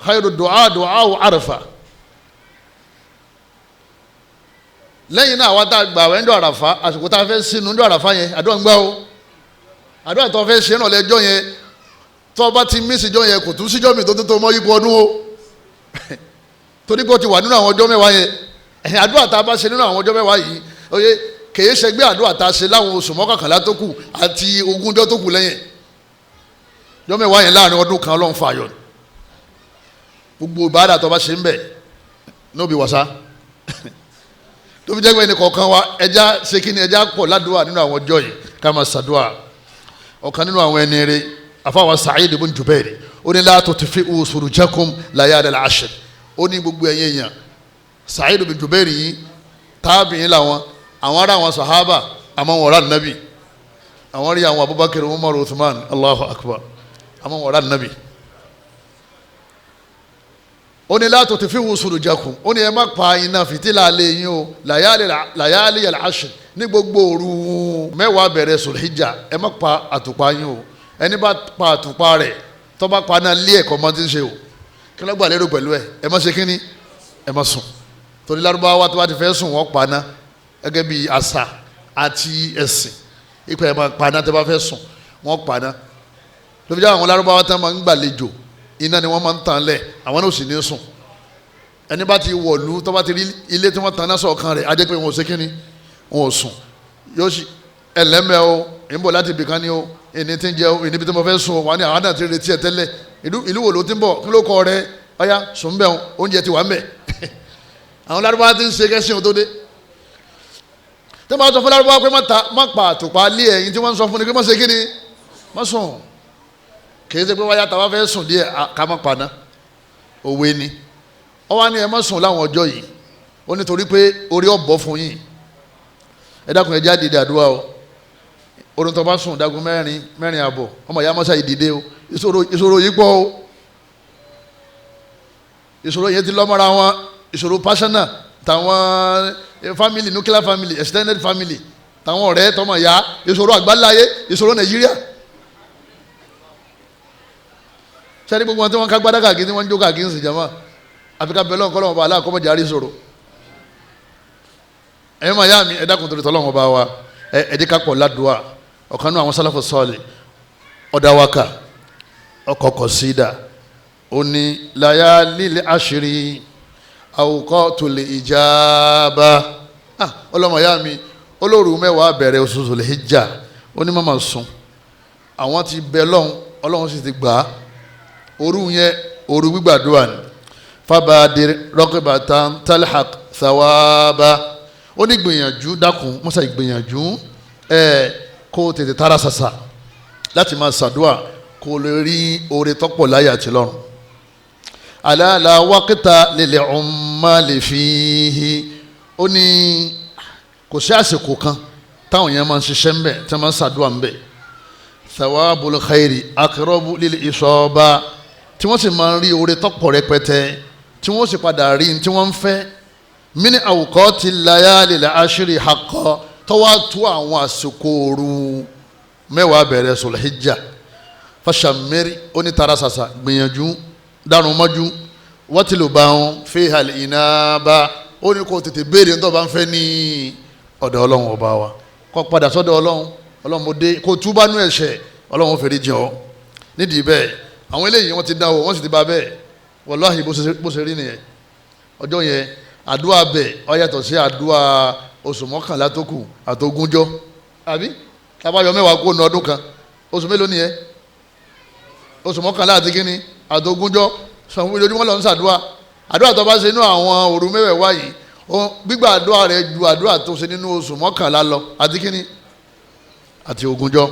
khairu du'a àràfà lẹ́yìn náà àwọn tá a gbà wẹ́ ńjọ́ àràfà àsìkò tá a fẹ́ sínú ńjọ́ àràfà yẹn àdúrà ń gbà o àdúrà tó fẹ́ ṣe náà lẹ́jọ́ yẹn tó bá ti mí síjọ́ yẹn kò tún síjọ́ mi tó mọ́ yípo ọdún o torí pé ó ti wà nínú àwọn ọjọ́ mẹ́wàá yẹn àdúrà tá a bá ṣe nínú àwọn ọjọ́ mẹ́wàá yìí oye kèé ṣẹgbẹ́ àdúrà tá a ṣe láwọn oṣù mọ́kànlá tó kù àti ogún ọjọ́ tó kù lẹ́yìn ọjọ́ mẹ́wàá yẹn láàrin ọdún kan Ọlọ́run fààyọ gbogbo ìbáàdà tó bá ṣe ń bẹ̀ nóbi wàsá tó fi jẹ́ pé ẹnì kọ̀ọ̀kan wa ẹja ṣe kí ni ẹja pọ̀ ládùúà nínú àwọn ọjọ́ yìí ká máa ṣàdúà ọ̀kan nínú àwọn ẹni rẹ̀ àfáwà Sa'id ibn Jubair ó ní la tutfi'u surujakum layalil ashr ó ní gbogbo ẹ̀yẹ èèyàn Sa'id ibn Jubair yìí tábìyìn làwọn àwọn ará àwọn sahaba àmọ́ wọn rà nàbì àwọn rí àwọn Abubakar Umar Uthman Allahu Akbar àmọ́ wọn rà nàbì ó ní la tutfi'u surujakum ó ní ẹ má pa iná fìtílà lé yín o layalil ashr ní gbogbo òru mẹ́wàá bẹ̀rẹ̀ Sulhijja ẹ má pa àtùpà yín o ẹni bá pa àtùpà rẹ̀ tó bá pa náà lé ẹ̀kọ́ mọ́ tí ń ṣe o kí ló gbà lérò pẹ̀lú ẹ má ṣe kínní ẹ má sùn torí Lárúbáwá tó bá ti fẹ́ sùn wọ́n pa ná gẹ́gẹ́ bí àṣà àti ẹ̀sìn ìpè ẹ má pa ná tó bá fẹ́ sùn wọ́n pa ná ló fi jẹ́ àwọn Lárúbáwá tó máa ń gbàlejò iná ni wọ́n máa ń tàn lẹ̀ àwọn náà ò sì ní sùn ẹni bá ti wọ̀lú tó bá ti rí ilé tí wọ́n tan náà sọ̀kan rẹ̀ á jẹ́ pé wọn ò ṣe kínní wọn ò sùn yóò sì ẹlẹ́mẹ̀ o ìbò láti ibìkan ni o ìní tí ń jẹ o ìníbi tí mo fẹ́ sùn o wà ní àwọn náà ti retí ẹ tẹ́lẹ̀ ìlú wo ló ti ń bọ̀ kí ló kọ́ rẹ ọ̀yá sùn bẹ́ẹ̀ o oúnjẹ ti wà ń bẹ̀ àwọn Lárúbáwá ti ń ṣe kẹ́sìn o tó dé tí wọ́n bá sọ fún Lárúbáwá pé má pa àtùpà lé ẹ̀yìn tí wọ́n ń sọ fún ni pé má ṣe kí ni má sùn kì í ṣe pé wáyà táwa fẹ́ sùn díẹ̀ ká má paná òwe ni ó wá ní ẹ má sùn láwọn ọjọ́ yìí ó nítorí pé orí ọ̀bọ fún yín ẹ dákun ẹ jáde àdúrà o orun tó bá sùn dagun mẹ́rin àbọ̀ ọmọ ìyá mọ́sá ìdìde o ìṣòro yìí pọ̀ o ìṣòro yẹn ti lọ́mọ́ra wọn ìṣòro personal tàwọn family nuclear family extended family tàwọn ọ̀rẹ́ tọmọ ìyá ìṣòro àgbáláyé ìṣòro Nàìjíríà sẹ́ni gbogbo wọn tí wọ́n ká gbádá kàkí tí wọ́n ń jó kàkí ń sìn jama àfikà bẹ́ẹ̀ lọ́nkọ́ lọ́wọ́ bá aláàkọ́mọ́jà rí ìṣòro ẹ̀yin máa yá mi ẹ dákun torí tọ́lọ́wọ́ bá wa ẹ̀ẹ́dẹ́ká pọ̀ ládùúà ọ̀kan náà àwọn sálàfù sọ́ọ̀lì ọ̀dàwákà ọkọ̀ọ̀kọ̀ sídà ó ní layalil ashri awqatul ijaba ọlọ́mọ ya mi olóòrù mẹ́wàá bẹ̀rẹ̀ oṣù Zul Hijja ó ní mọ́mọ́ sùn àwọn ti bẹ ọlọ́run sì ti gbà á òru yẹn òru gbígbàdúrà ni fabadir raqibatan talhaq thawaba ó ní gbìyànjú dákun mọ́sá ìgbìyànjú kó tètè tara ṣàṣà láti máa ṣàdúà kó lè rí oore tọ́pọ̀ láyé àti lọ́run alala wákìtà lil ummal fihi ó ní kò sí àsìkò kan táwọn yẹn máa ń ṣiṣẹ́ ń bẹ̀ tí wọ́n máa ń ṣàdúà ń bẹ̀ thawabul khairi aqrabu lil isaba tí wọ́n sì máa ń rí oore tọ́pọ̀ rẹpẹtẹ tí wọ́n sì padà rí tí wọ́n ń fẹ́ mini awqati layalil ashri haqqan tọ́wọ́ tó àwọn àsìkò òru mẹ́wàá bẹ̀rẹ̀ Zul Hijja fashamiri onítara sàṣà gbìyànjú dànù mọ́jú wọ́tìlù bá wọn fi hàl iná bá ó ní kó tètè béèrè ní tó bá ń fẹ́ ní ọ̀dọ̀ ọlọ́run ọba wa kó padà sọ́dọ̀ ọlọ́run mo dé kó túbá nú ẹ̀ṣẹ̀ ọlọ́run fèrè jìn ọ́ nídìí bẹ́ẹ̀ àwọn eléyìí wọ́n ti dáwọ́ wọ́n sì ti bá bẹ́ẹ̀ wàláhì bó ṣe rí nìyẹn ọjọ́ yẹn àdúrà bẹ́ẹ̀ ó yàtọ̀ sí àdúrà oṣù mọ́kànlá tó kù àtogúnjọ́ àbí tábàyọ mẹ́wàá kó nu ọdún kan oṣù mélòó nìyẹn oṣù mọ́kànlá àti kínní àtogúnjọ́ sọ̀rọ̀ ojoojúmọ́ lọ ń ṣàdúrà àdúrà tó bá ṣe nínú àwọn òru mẹ́wàá yìí gbígbà àdúrà rẹ ju àdúrà tó ṣe nínú oṣù mọ́kànlá lọ àti kínní àti ogúnjọ́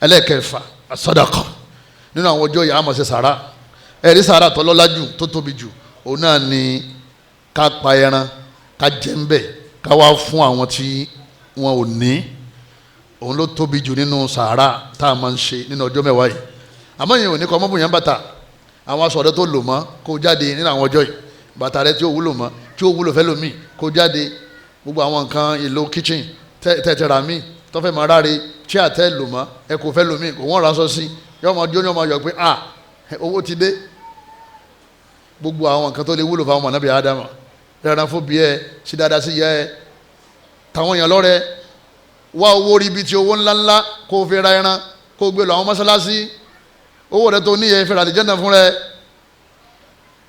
ẹlẹ́ẹ̀kẹfà àsọdàkọ̀ nínú àwọn ọjọ́ yìí a máa ṣe sàrà ẹ̀rí sàrà tó lọ́lá jù tó tóbi jù òun náà ni ká pa ẹran ká jẹ ń bẹ̀ ká wá fún àwọn tí wọn ò ní òun ló tóbi jù nínú sàárà tá a máa ń ṣe nínú ọjọ́ mẹ́wàá yìí àmọ́ yẹn ò ní kọ́ ọmọbìnrin bàtà àwọn aṣọ rẹ tó lò mọ́ kó jáde nínú àwọn ọjọ́ yìí bàtà rẹ tí ó wúlò mọ́ tí ó wúlò fẹ́ lómi kó jáde gbogbo àwọn nǹkan èlò kitchen tẹ̀tẹ̀rà mi tó fẹ́ máa ráre tí àtẹ́ lò mọ́ ẹ kò fẹ́ lómi kò wọ́n ránṣọ sí yọ ọmọ jóni ọmọ yọ pé owó ti dé gbogbo àwọn nǹkan tó lè wúlò fáwọn mọ̀nàbí ádámà rẹ̀ràn fún bí ẹ sí dáadáa sí yẹ ẹ táwọn èèyàn lọ́rẹ́ wá owó rí ibi tí owó ńláńlá kó fi ra ẹran kó gbé lọ àwọn mọ́sálásí owó rẹ tó níyẹn fi ra àlìjẹ́nà fún rẹ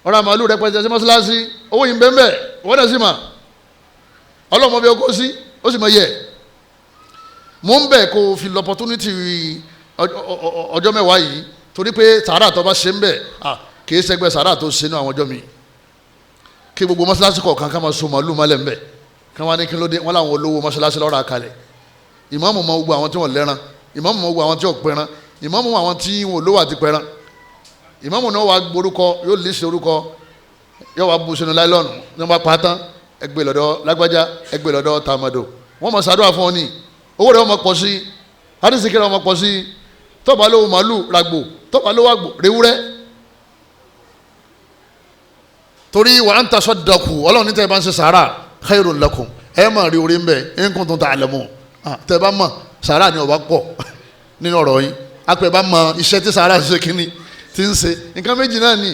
ọ̀rọ̀ àmàlù rẹ pẹ̀sẹ̀ sí mọ́sálásí owó yìí ń bẹ́ẹ̀ bẹ́ẹ̀ wọ́n dẹ̀ sì mà ọlọ́mọ bí o kó sí ó sì mọ yẹ mò ń bẹ̀ kó fi lọ opportunity ọjọ́ mẹ́wàá yìí torí pé sàárà tó bá ṣe ń bẹ̀ kì í ṣẹgbẹ́ sàárà tó ṣe ní àwọn ọjọ́ mi kí gbogbo mọ́sálásí kọ̀ọ̀kan ká máa so màálù mọ́lẹ̀ ń bẹ̀ kí wọ́n á ní kí ló dé wọ́n láwọn olówó mọ́sálásí lọ́ra kalẹ̀ ìmáàmù mọ gbogbo àwọn tí wọ́n lẹ́ran ìmáàmù mọ gbogbo àwọn tí wọ́n pẹran ìmáàmù mọ àwọn tí wọ́n lówó àti pẹran ìmáàmù náà wàá gborúkọ yóò lè ṣe orúkọ yóò wàá bu sínú láìlọ́ọ̀nù ní wọ́n bá pa tán ẹgbẹ́ lọ́dọ̀ lágbájá ẹgbẹ́ lọ́dọ̀ tàmàdò wọ́n mọ̀ ṣàdúrà fún ọ ní owó rẹ̀ wọ́n mọ̀ pọ̀ sí àdìsíkẹ́ rẹ̀ wọ́n mọ̀ pọ̀ sí tọ́ba lówó màálù ràgbò tọ́ba lówó àgbò rewúrẹ́ torí wa an tasaddaqu ọlọ́run ní tẹ́ ẹ bá ń ṣe sàárà khairun lakum ẹ máa rí orí ń bẹ in kuntum ta'lamun tẹ́ ẹ bá mọ̀ sàárà ni ọba pọ̀ nínú ọ̀rọ̀ yín apẹ̀ bá mọ iṣẹ́ tí sàárà ṣe kínní ti ń ṣe nǹkan méjì náà ni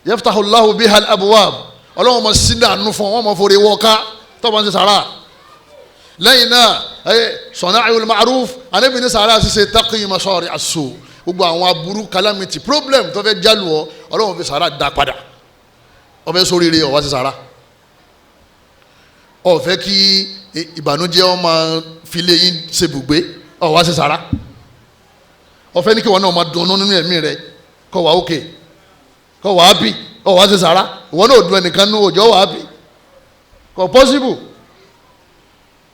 yaftahullahu biha al-abwab ọlọ́run mọ̀ sí dànù fún wọn mọ̀ forí wọ́ká tó bá ń ṣe sàárà lẹ́yìn náà sana'ul ma'ruf Ànábì ní sàárà ṣiṣẹ́ taqi masari as-su gbogbo àwọn aburú calamity problem tó fẹ́ jálù ọ ọlọ́run fi sàárà dá padà ọbẹ̀ sóríire ọ̀wá sí sàárà ọ̀fẹ́ kí ìbànújẹ́ ọmọ filé yín ṣe bùgbé ọ̀wá sí sàárà ọ̀fẹ́ ní kí wọn náà máa dunnú nínú ẹ̀mí rẹ kọ́ wà ókè kọ́ wà á bì ọ̀wá sí sàárà ìwọ náà dùn ẹnìkan nínú òjò wà á bì kọ́ pọ́sibù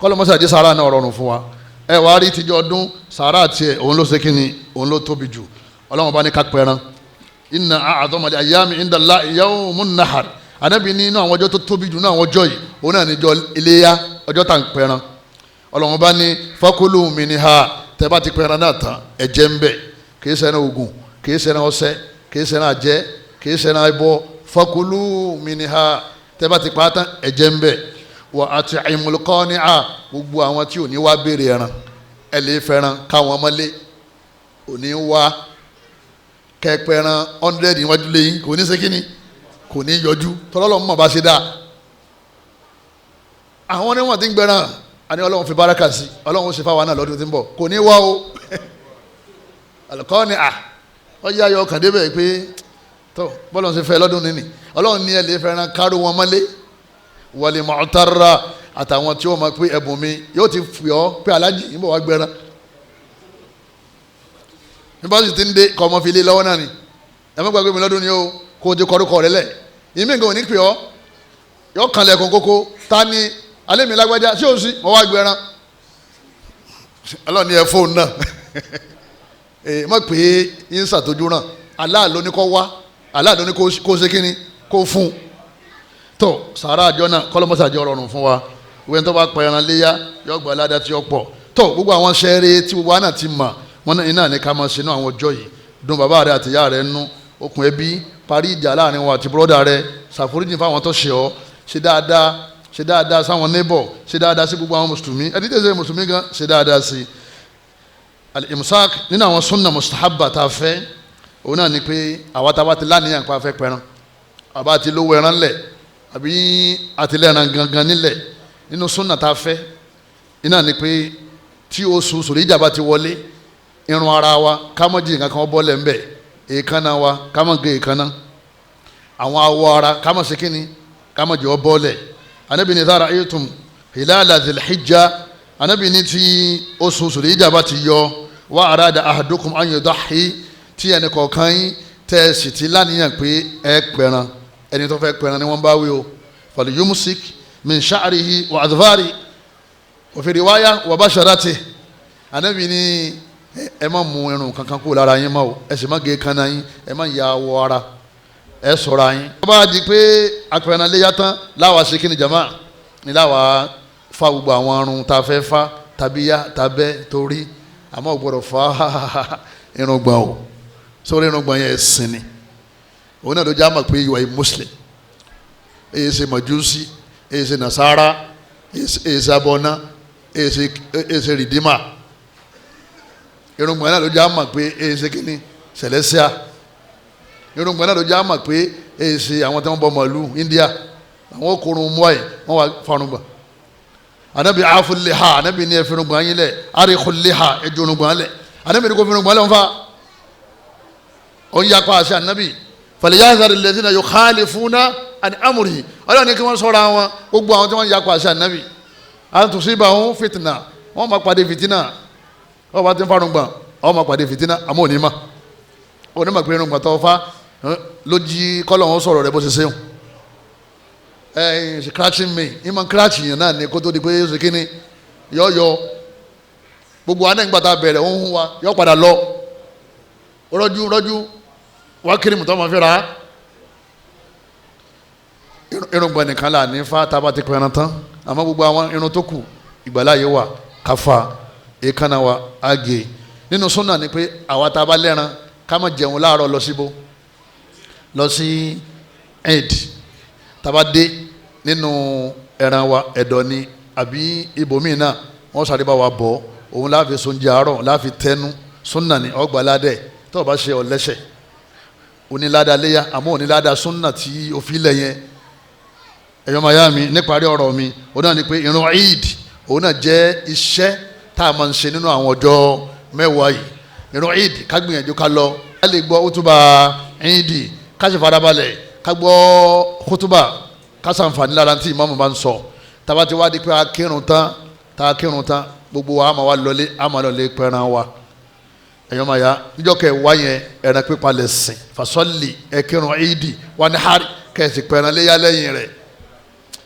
kọ́ ló mọ́ sàdí sàárà náà rọrùn fún wa ẹ wàá rí tíjọ́ ọdún sàárà tiẹ̀ òun ló ṣe kínni òun ló tóbi jù ọlọ́run bá ní ká pẹran inna a'dhamal ayyami inda Allahi yawmun nahar anabi ní inú àwọn ọjọ́ tó tóbi jù náà àwọn ọjọ́ yìí òun náà níjọ́ iléyá ọjọ́ tá à ń pẹran ọlọ́run bá ní fakulu minha tẹ́ bá ti pẹran náà tán ẹ̀jẹ̀ ń bẹ kì í ṣẹran ogun kì í ṣẹran ọṣẹ kì í ṣẹran àjẹ́ kì í ṣẹran ẹbọ fakulu minha tẹ́ bá ti pa tán ẹ̀jẹ̀ ń bẹ wa at'imul qani'a gbogbo àwọn tí ò ní wá béèrè ẹran ẹ lè fẹ́ràn káwọn mọ́lé ò ní wá kẹ́pẹ́ràn 100 níwájú lẹ́yìn kò ní ṣe kíni kò ní yọjú tọ́lọ́lọ́ mọ̀ bá ṣe dáa àwọn ni wọ́n ti ń gbẹ̀ràn àní ọlọ́run fi báràkà sí ọlọ́run ṣe fáwọn náà lọ́dún tí ń bọ̀ kò ní wá o àlùkọ́ ni ọjà ayọ̀ kàn débẹ̀ pé tó bọ́lọ̀ ṣe fẹ́ lọ́dún nínú ọlọ́run ní ẹ lè fẹ́ràn kárò wọn mọ́lé wọlé mọ̀ọ́tàrà àtàwọn tí wọ́n máa pé ẹ̀bùn mi yóò ti fi ọ́ pé alájì ń bọ̀ wá gbẹ̀ràn nígbà tí ti ń dé kọ́ ọmọ fi lé lọ́wọ́ náà ni ẹ má gbàgbé mi lọ́dún ni o kó o ti kọ́rúkọ rẹ lẹ̀ ìmí nǹkan ò ní pè ọ́ yọ kàn lẹ́kùn kókó ta ni alẹ́ mi lágbájá ṣé o sì mọ́ wá gbẹran ọlọ́ọ̀ni ẹ fóònù náà má pè é yín ṣàtọ́jú náà Allah ló ní kó wá Allah ló ní kó ṣe kíni kó fún tó sàrà àjọ náà kọ́lọ́mọ́sàjọ rọrùn fún wa ìwé tó bá pa ẹran léyà yọ gbà ládàá tí ó pọ̀ tó gbogbo àwọn ṣẹ́ẹ́rẹ́ tí gbogbo wa náà ti mọ̀ wọn náà iná ní ká máa ṣe náà àwọn ọjọ́ yìí dùn bàbá rẹ àti ìyá rẹ nú okùn ẹbí parí ìjà láàrin wọn àti bùrọ́dà rẹ ṣàforíjì fáwọn tó ṣe ọ́ ṣe dáadáa sáwọn neighbor ṣe dáadáa sí gbogbo àwọn mùsùlùmí ẹni tẹ̀sẹ̀ mùsùlùmí gan ṣe dáadáa sí al-imsak nínú àwọn sunna mustahabba tá a fẹ́ òun náà ni pé àwa tá a bá ti láníyàn pa fẹ́ pẹran àbá ti lówó ẹran lẹ̀ àbí àtìlẹ́ran gangan nílẹ̀ nínú sunna tá a fẹ́ iná ni pé tí oṣù sòríjà bá ti wọlé irun ara wa ká má jí nǹkan kan bọ́lẹ̀ ń bẹ̀ èékánná wa ká má gé èékánná àwọn awọ ara ká má ṣe kíni ká má jẹ́ ọ bọ́lẹ̀ anabi ni dhara aytum hilala dhilhijja anabi ni tí oṣù sòríjà bá ti yọ wa arada ahadukum an yudahi tí ẹnì kọ̀ọ̀kan yín tẹ́ ẹ sì ti láníyàn pé ẹ pẹran ẹni tó fẹ́ pẹran ni wọ́n bá wí o falyumsik min sha'rihi wa adfari wa fi riwaya wa basharati anabi ni ẹ má mú irun kankan kó lára yín mọ́ o ẹ sì má gé kaná yín ẹ má ya awọ ara ẹ ṣọ́ra yín. wọ́n bá di pé apẹ̀rẹ̀ léyà tán láwa ṣe kí ni jama ni láwa fa gbogbo àwọn irun tá a fẹ́ fa tàbíyá tàbẹ́ torí àmọ́ ò gbọ́dọ̀ fa irùngbọ̀n o sórí irùngbọ̀n yẹn ẹ̀sìn ni òun náà ló já mọ̀ pé you are a Muslim èyí ṣe mọ̀júsí èyí ṣe nàṣàrà èyí ṣe abọ́ná èyí ṣe rìdímà irùngbọ̀n náà ló já mọ̀ pé èyí ṣe kíni Celestia irùngbọ̀n náà ló já mọ̀ pé èyí ṣe àwọn tí wọ́n bọ mọ̀lú India àwọn okòrò mọ́ẹ̀ wọ́n wà farùngbọ̀n anabi afuliha anabi ni efirùngbọ̀n yín lẹ̀ arikuliha ejorùngbọ̀n lẹ̀ anabi ni kò firùngbọ̀n lẹ̀ ń fa ó ń yakọ̀ àṣẹ anabi falyahzari alladhina yukhalifuna an amrihi ọlọ́run ní kí wọ́n sọ̀rọ̀ àwọn gbogbo àwọn tí wọ́n yakọ̀ àṣẹ anabi an tusibahum fitna wọ́n máa pàdé fitina wọ́n bá ti ń farùngbọ̀n wọ́n máa pàdé fitina àmọ́ onímọ̀ pé irùngbọ̀n tó fa ló jí kọ́lọ̀ wọn sọ̀rọ̀ rẹ̀ bó ṣe ṣeun scratching me ìmọ̀ scratch yẹn náà ni kó tó di pé ṣe kíni yọ gbogbo anẹ́gbàtà bẹ̀rẹ̀ ó ń hún wa yọ padà lọ rọ́jú wá kírìmù tó máa fi ra irùngbọ̀n nìkan là ní fa tá a bá ti pẹran tán àmọ́ gbogbo àwọn irun tó kù ìgbàláyé wà káfa èékánná wa àgè nínú súnà ni pé àwa tá a bá lẹ́ran ká má jẹun láàárọ̀ lọ síbò lọ sí Eid tá a bá dé nínú ẹran wa ẹ̀dọ̀ ni àbí ibòmíì náà wọ́n sáré bá wa bọ̀ òun láàfin sóúnjẹ àárọ̀ láàfin tẹnu súnà ni ọgbà ládẹ tó o bá ṣe ọ̀lẹ́sẹ̀ onílàdà léyà àmọ́ onílàdà súnà tí o fi lẹ̀ yẹn ẹ̀yọ́ maya mi níparí ọ̀rọ̀ mi òun náà ni pé irun Eid òun náà jẹ́ iṣẹ́ tá a máa ń ṣe nínú àwọn ọjọ́ mẹ́wàá yìí irun Eid ká gbìyànjú ká lọ ká lè gbọ́ kútúbà Eid ká sì farabalẹ̀ ká gbọ́ kútúbà ká ṣàǹfààní lára tí ìmáàmù bá ń sọ tába ti wá di pé a kírun tán gbogbo wa àmà wa lọlé àmà lọlé pẹran wa ẹ̀yọ́ máa ya níjọ́ kẹ́ wá yẹn ẹran pípa lẹ̀ sìn fasọ́lì ẹ̀ kírun Eid wà ní hàrí kẹ́sì pẹran léyà lẹ́yìn rẹ̀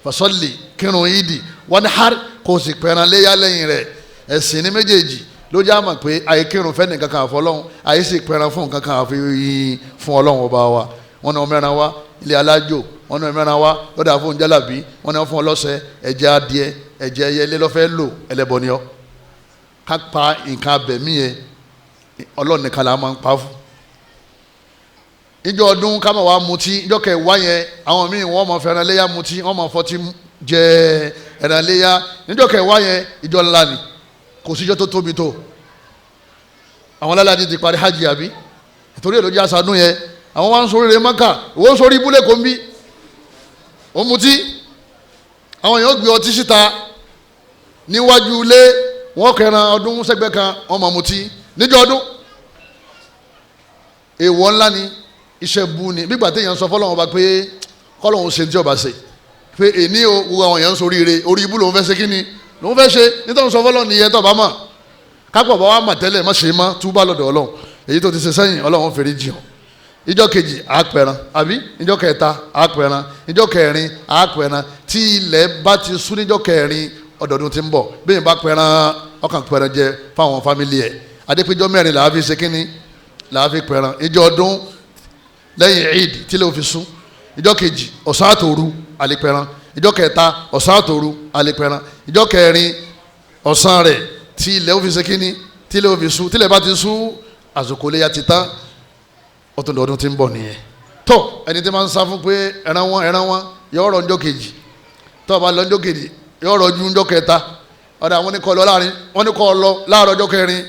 fasọ́lì kírun Eid wà ní hàrí kò sì pẹran léyà lẹ́yìn rẹ̀ ẹ̀sìn ní méjèèjì ló já mọ̀ pé àyè kírun fẹ́ nìkan kan àfọlọ́hún àyè sì pẹran fún nǹkan kan àfi fún ọlọ́run ọba wa. wọn náà mẹ́ran wá ilé alájò, wọn náà mẹ́ran wá lọ́dà fún jálàbí, wọn náà fún ọlọ́sẹ̀ ẹ̀jẹ̀ adìẹ ẹ̀jẹ̀ ẹyẹlé lọ́fẹ́ lò ẹlẹ́bọ ni ọ́. ká pa nǹkan abẹ̀mí yẹn ọlọ́run nìkan la máa ń pa fún. ìjọ ọdún ká máa wá mutí, ìjọ kẹwàá yẹn àwọn míì wọ́n máa fẹ́ràn léyà mutí, wọ́n máa fọtí jẹ ẹran léyà. níjọ kẹwàá yẹn ìjọ ńlá ni, kò síjọ tó tóbi tó. àwọn alálàájì ti parí hajj àbí nítorí èlò jẹ́ àṣàdún yẹn àwọn wá ń sórí rẹ Mákà, ìwọ ń sórí ibúlé kò ń bí ó mutí. àwọn èèyàn gbé ọtí síta níwájú ilé, wọ́n kẹran ọdún sẹ́gbẹ́ kan, wọ́n máa mutí níjọ ọdún. èèwọ̀ ńlá ni, iṣẹ́ bu ni, nígbà téèyàn sọ fọlọ́wọ́n bá pé kọ́lọ́hún ṣe tí ọba ṣe pé èní o gbogbo àwọn èèyàn ń sórí ire, orí ibú lòun fẹ́ ṣe kíni lòun fẹ́ ṣe, nítorí sọ fọlọ́hún nìyẹn tó bá mọ̀. kápọ̀ bá wà mà tẹ́lẹ̀ má ṣe má túbà lọ́dọ̀ Ọlọ́run, èyí tó ti ṣe sẹ́yìn Ọlọ́run fèrè jì hàn. ìjọ kejì àpẹran àbí ìjọ kẹta àpẹran, ìjọ kẹrin àpẹran. tí ilẹ̀ bá ti sún níjọ kẹrin ọdọọdún ti ń bọ̀, bí yẹn bá pẹran ọkàn pẹran jẹ fáwọn fámìlì ẹ̀. adépéjọ mẹ́rin làá fi ṣe kínní làá fi pẹran. ìjọ ọdún lẹ́yìn Eid tí lè fi sún, ìjọ kejì ọ̀sán àtòru àlepẹran, ìjọ kẹta ọ̀sán àtòru àlepẹran, ìjọ kẹrin ọ̀sán rẹ̀ tí ilẹ̀ fi ṣe kínní tí lè fi sún. tí ilẹ̀ bá ti sún àsìkò léyà ti tán, ọtún ọdún ti ń bọ̀ nìyẹn. tó ẹni tí máa ń sá fún pé ẹran wọn yọ ọ̀rọ̀ ńjọ́ kejì, tó bá lọ ńjọ́ kejì yọ ọ̀rọ̀ ju ńjọ́ kẹta, ọ̀dà wọn ní kọ́ lọ láàárọ̀ ọjọ́ kẹrin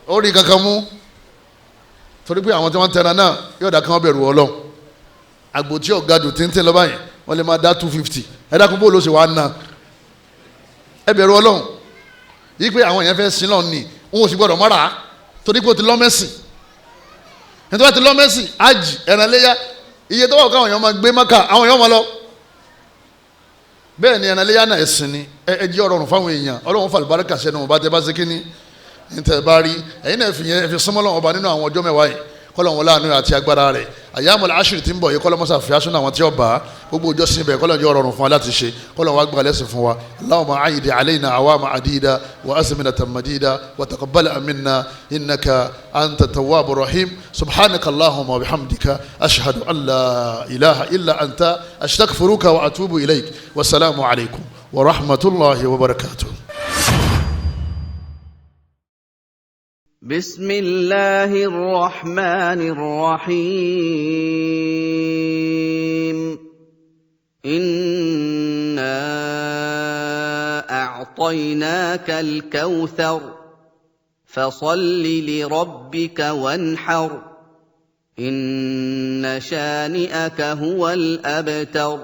ó rí kankan mú. torí pé àwọn tí wọ́n tẹran náà yóò dá kí wọ́n bẹ̀rù Ọlọ́run. àgbò tí ọ̀gadù tíntín lọ báyìí wọ́n lè máa dá 250. ẹ dákun bó ló ṣe wàá ná, ẹ bẹ̀rù Ọlọ́run. yí pé àwọn èèyàn fẹ́ sin lọ́ọ̀ ni wọn ò sì gbọ́dọ̀ mọ́ra, torí pé o ti lọ́mẹ́sìn. ẹni tó bá ti lọ́mẹ́sìn ájì ẹran léyà, iye tó wà káwọn èèyàn máa gbé Mákà àwọn èèyàn máa lọ. bẹ́ẹ̀ ni ẹran léyà náà ẹ̀sìn ni, ẹ jẹ́ ọ̀rọ̀ fáwọn èèyàn. Ọlọ́run fà lùbáríkà sẹ́nu ọba tẹ bá ṣe kíní ní tẹ bá rí. ẹ̀yin náà fi súnmọ́ Ọlọ́run ọba nínú àwọn ọjọ́ mẹ́wàá yìí, kọ́lọ́run láàánú àti agbára rẹ̀. àyàmul ashri tí ń bọ̀ yìí kọ́lọ́ mọ́sá fi aṣọ àwọn tí ó bá gbogbo ọjọ́ sí ibẹ̀, kọ́lọ́run jẹ́ ọ̀rọ̀ fún wa láti ṣe, kọ́lọ́run wá gbà lẹ́sìn fún wa. Allahumma a'id alayna awama adida wa azminatan madida wa taqabbal minna innaka anta tawwabur rahim. subhanaka Allahumma wa bihamdika ashhadu an la ilaha illa anta astaghfiruka wa atubu ilayk. wassalamu alaykum wa rahmatullahi wa barakatuh. بسم الله الرحمن الرحيم إنا أعطيناك الكوثر فصل لربك وانحر إن شانئك هو الأبتر